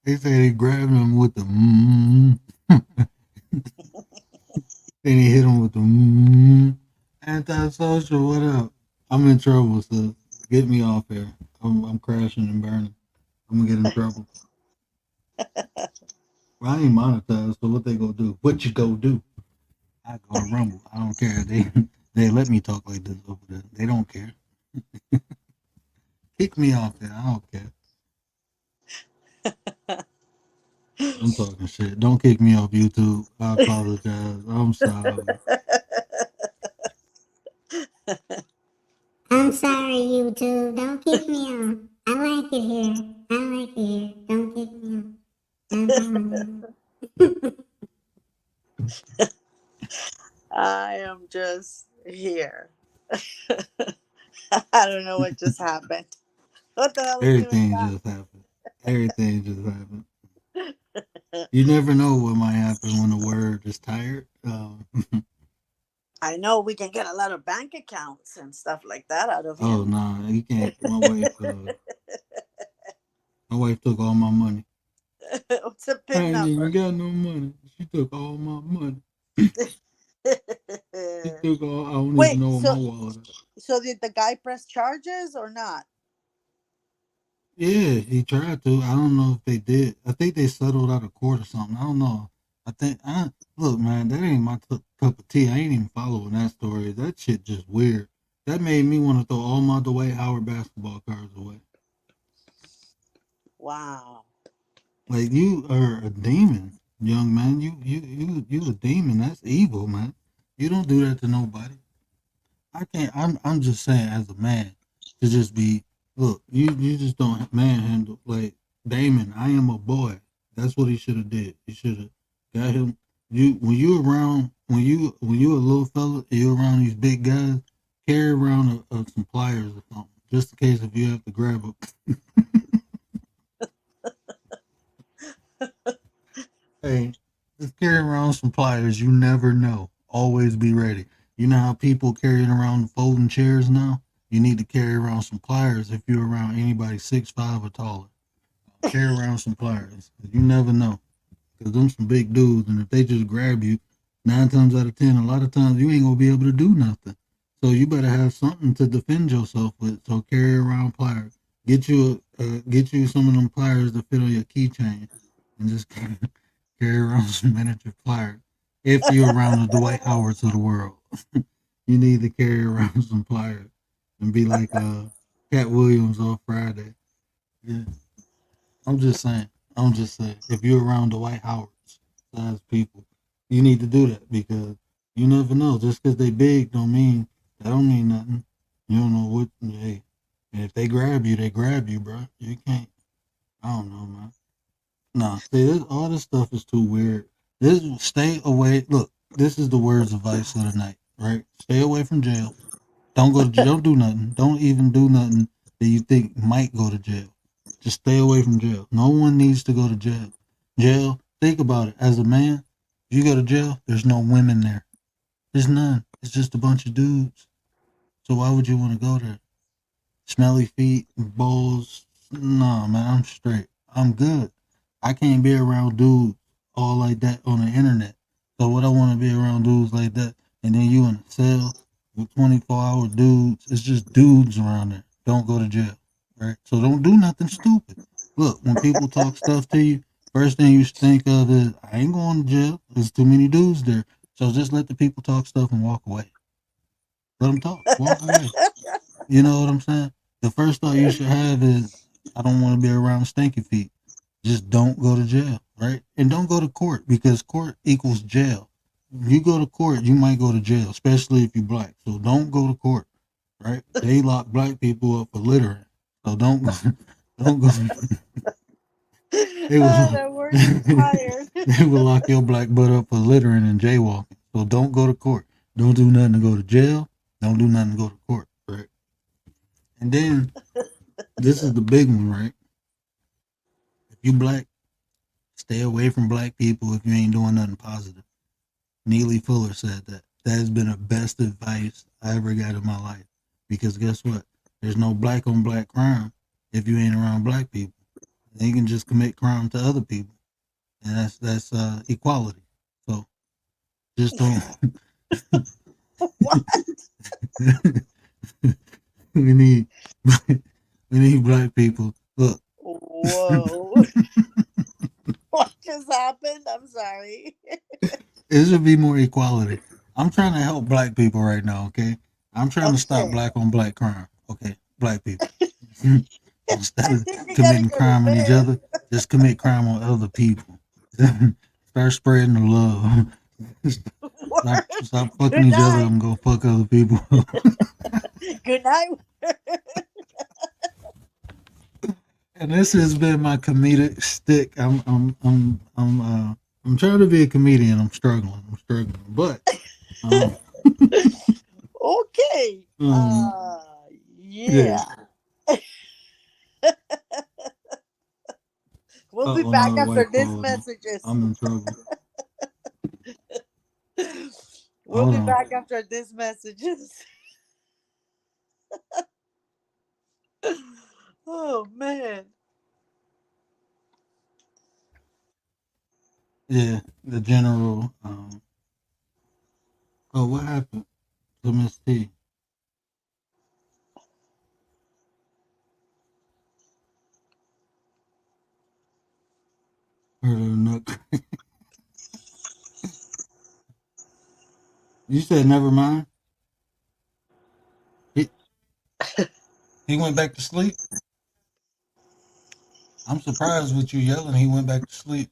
They say they grabbed him with the then he hit him with the antisocial. What up? I'm in trouble, so get me off here. I'm crashing and burning. I'm gonna get in trouble. Well, I ain't monetized, so what they gonna do? What you gonna do? I go to Rumble. I don't care. They let me talk like this over there. They don't care. Kick me off there. I don't care. I'm talking shit. Don't kick me off YouTube. I apologize. I'm sorry. I'm sorry, YouTube. Don't kick me off. I like it here. I like it here. Don't kick me off. I am just here. I don't know what just happened. What the hell is even Everything that? just happened. Everything just happened. You never know what might happen when the word is tired. I know we can get a lot of bank accounts and stuff like that out of Oh him. no, nah, you can't. My wife took all my money. What's a I pin ain't even number? got no money. She took all my money. She took all. I don't Wait, even know what my wallet is. so did the guy press charges or not? Yeah, he tried to. I don't know if they did. I think they settled out of court or something. I don't know. Look, man, that ain't my cup of tea. I ain't even following that story. That shit just weird. That made me want to throw all my Dwight Howard basketball cards away. Wow. Like, you are a demon, young man. You a demon. That's evil, man. You don't do that to nobody. I can't. I'm just saying, as a man, to just be. Look, you just don't manhandle like Damon. I am a boy. That's what he should have did. He should have got him. You when you around when you a little fella, you around these big guys. Carry around some pliers or something, just in case if you have to grab a. Hey, just carry around some pliers. You never know. Always be ready. You know how people carrying around folding chairs now? You need to carry around some pliers if you're around anybody 6'5" or taller. Carry around some pliers. You never know. Because them some big dudes, and if they just grab you, 9 times out of 10, a lot of times you ain't going to be able to do nothing. So you better have something to defend yourself with. So carry around pliers. Get you some of them pliers that fit on your keychain, and just carry around some miniature pliers. If you're around the Dwight Howards of the world, you need to carry around some pliers and be like Cat Williams on Friday. Yeah. I'm just saying. I'm just saying. If you're around the Dwight Howards size people, you need to do that because you never know. Just because they big don't mean nothing. You don't know what. Hey, and if they grab you, bro. You can't. I don't know, man. Nah, see, all this stuff is too weird. Stay away. Look, this is the words of advice of the night, right? Stay away from jail. Don't go to jail. Don't do nothing. Don't even do nothing that you think might go to jail. Just stay away from jail. No one needs to go to jail. Jail, think about it. As a man, if you go to jail, there's no women there. There's none. It's just a bunch of dudes. So why would you want to go there? Smelly feet, balls. Nah, man, I'm straight. I'm good. I can't be around dudes all like that on the internet. So what I want to be around dudes like that, and then you in a cell with 24-hour dudes. It's just dudes around there. Don't go to jail, right? So don't do nothing stupid. Look, when people talk stuff to you, first thing you should think of is, I ain't going to jail. There's too many dudes there. So just let the people talk stuff and walk away. Let them talk. Walk away. You know what I'm saying? The first thought you should have is, I don't want to be around stinky feet. Just don't go to jail, right? And don't go to court because court equals jail. You go to court, you might go to jail, especially if you're black. So don't go to court, right? They lock black people up for littering. So don't don't go. They That will, word expired. they will lock your black butt up for littering and jaywalking. So don't go to court. Don't do nothing to go to jail. Don't do nothing to go to court, right? And then this is the big one, right? If you black, stay away from black people if you ain't doing nothing positive. Neely Fuller said that. That has been the best advice I ever got in my life. Because guess what? there's no black on black crime if you ain't around black people. And you can just commit crime to other people, and that's equality. So just don't. What? we need we need black people. Look, Whoa. What just happened? I'm sorry. it should be more equality. I'm trying to help black people right now. Okay, I'm trying to stop Okay. black on black crime. Okay, black people. Instead I of think you gotta committing go to crime on each bed. other, just commit crime on other people. Start spreading the love. Word. Stop fucking Good each other night. and go fuck other people. Good night. And this has been my comedic stick. I'm trying to be a comedian. I'm struggling. But um, Okay. um yeah. Yeah. We'll be Oh, back another after wife these calling me. messages. I'm in trouble. We'll Hold be on. back after these messages. Oh man. Yeah, the general. Oh, what happened to Miss T? Heard her nut. You said never mind. He, he went back to sleep. I'm surprised with you yelling. He went back to sleep.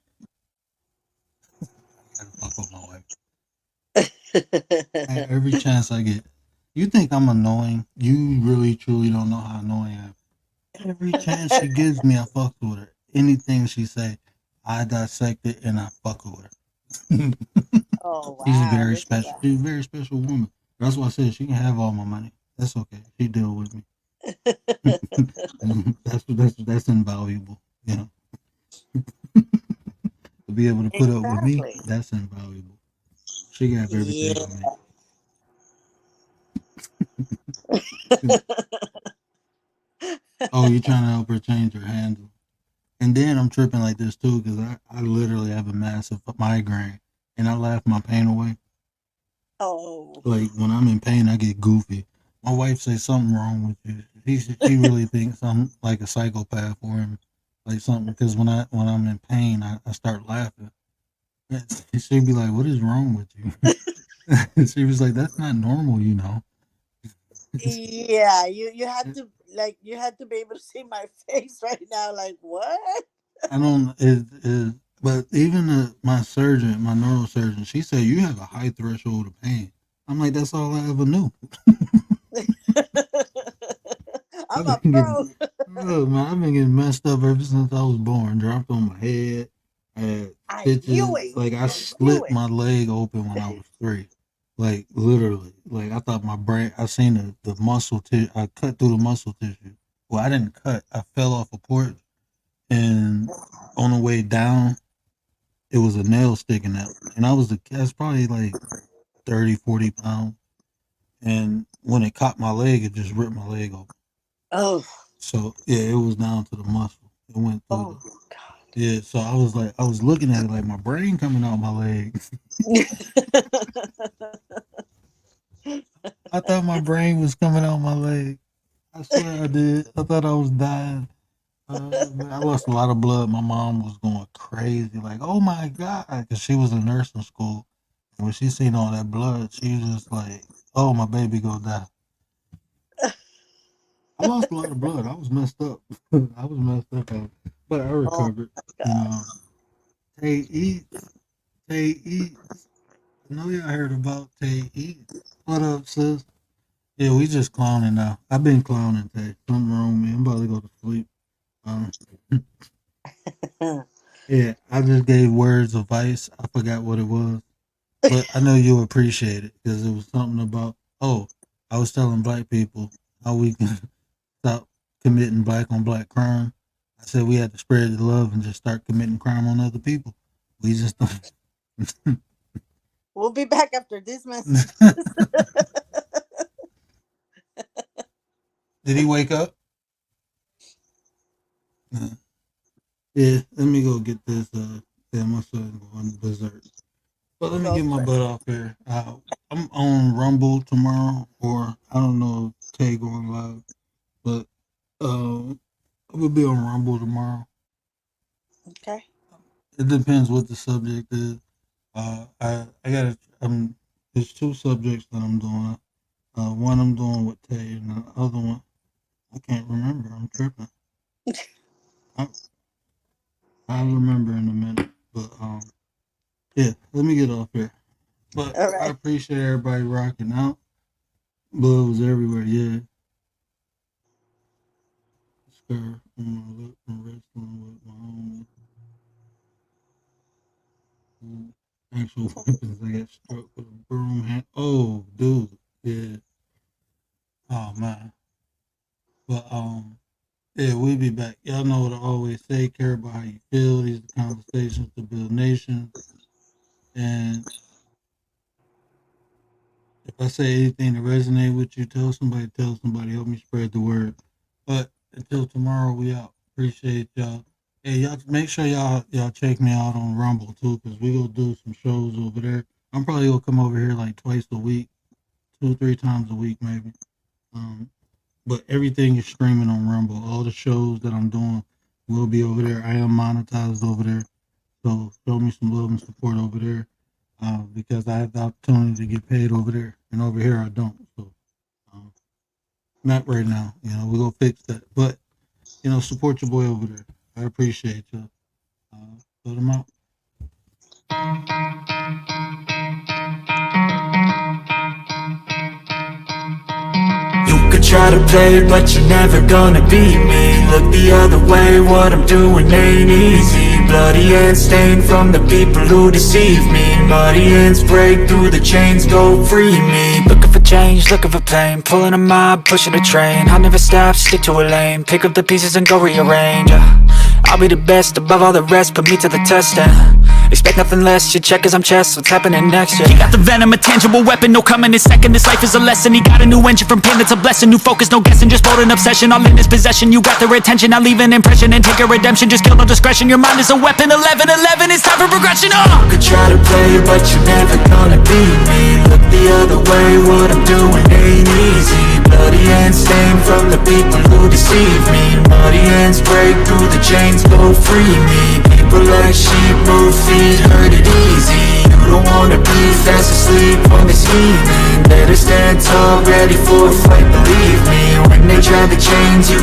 I gotta fuck with my wife. Every chance I get. You think I'm annoying? You really truly don't know how annoying I am. Every chance she gives me, I fuck with her. Anything she say, I dissect it and I fuck with her. Oh She's wow, very look at special. She's a very special woman. That's why I said she can have all my money. That's okay. She deal with me. that. That's invaluable. You know, to be able to put up with me, Exactly. that's invaluable. She can have everything Yeah. on me. Oh, you trying to help her change her handle? And then I'm tripping like this too because I literally have a massive migraine and I laugh my pain away. Oh. Like when I'm in pain, I get goofy. My wife says something wrong with you. She really thinks I'm like a psychopath or him, like something. Because when I'm in pain, I start laughing. She'd be like, "What is wrong with you?" She was like, "That's not normal, you know." Yeah, you had to like you had to be able to see my face right now. Like what? I don't. But even my surgeon, my neurosurgeon, she said you have a high threshold of pain. I'm like, that's all I ever knew. I'm I've a been getting, pro. oh man, I've been getting messed up ever since I was born. Dropped on my head, I had I knew stitches. it. Like I I knew slit it. my leg open when I was 3. Like literally, like I thought my brain. I seen the muscle tissue. I cut through the muscle tissue. Well, I didn't cut. I fell off a porch, and on the way down, it was a nail sticking out, and I was probably like 30, 40 pounds. And when it caught my leg, it just ripped my leg open. Oh. So yeah, it was down to the muscle. It went through Oh the yeah. So I was looking at it like my brain coming out my leg. I thought my brain was coming out my leg. I swear I did. I thought I was dying. Man, I lost a lot of blood. My mom was going crazy, like, "Oh my god," because she was in nursing school. And when she seen all that blood, she was just like, "Oh, my baby gonna die." I lost a lot of blood. I was messed up. I was messed up, but I oh recovered. And god. Tay Eats, Tay Eats. I know y'all heard about Tay Eats. What up, sis? Yeah, we just clowning now. I've been clowning, Tay. Something wrong with me. I'm about to go to sleep. Um, yeah, I just gave words of advice. I forgot what it was, but I know you'll appreciate it because it was something about. Oh, I was telling black people how we can stop committing black on black crime. I said we had to spread the love and just start committing crime on other people. We just don't. We'll be back after this message. Yeah, Did he wake up? No. Yeah, let me go get this. Yeah, my son going berserk. But let me get my butt off here. I'm on Rumble tomorrow, or I don't know if Tay going live, but I will be on Rumble tomorrow. Okay. It depends what the subject is. I gotta. There's 2 subjects that I'm doing. One I'm doing with Tay, and the other one I can't remember. I'm tripping. I'll remember in a minute. But yeah, let me get off here. But All right. I appreciate everybody rocking out. Blood was everywhere, yeah. Scar on my lip and wrestling with my own actual weapons. I got struck with a broom hand. Oh, dude, yeah. Oh man. But yeah, we'll be back. Y'all know what I always say, care about how you feel. These are the conversations to build nations. And if I say anything to resonate with you, tell somebody, help me spread the word. But until tomorrow, we out. Appreciate y'all. Hey, y'all make sure y'all check me out on Rumble too, because we gonna do some shows over there. I'm probably gonna come over here like twice a week, 2-3 times a week maybe. But everything is streaming on Rumble. All the shows that I'm doing will be over there. I am monetized over there. So show me some love and support over there. Because I have the opportunity to get paid over there. And over here I don't. So not right now. We're gonna fix that. But support your boy over there. I appreciate you. Let him out. You could try to play, but you're never gonna beat me. Look the other way, what I'm doing ain't easy. Bloody hands stained from the people who deceive me. Muddy hands break through the chains, go free me. Looking for change, looking for pain. Pulling a mob, pushing a train. I'll never stop, stick to a lane. Pick up the pieces and go rearrange. I'll be the best above all the rest, put me to the test and expect nothing less, you check as I'm chess, what's happening next, yeah. He got the venom, a tangible weapon, no coming in second. This life is a lesson, he got a new engine from pain, that's a blessing. New focus, no guessing, just bold and obsession. All in his possession, you got their attention. I leave an impression and take a redemption, just kill no discretion. Your mind is a weapon, 11-11, it's time for progression. You could try to play, but you're never gonna beat me. Look the other way, what I'm doing ain't easy. Bloody hands stained from the people who deceive me. Muddy hands break through the chains, go free me. People like sheep move feet, hurt it easy. You don't wanna be fast asleep on this evening. Better stand tall, ready for a fight, believe me. When they try the chains, you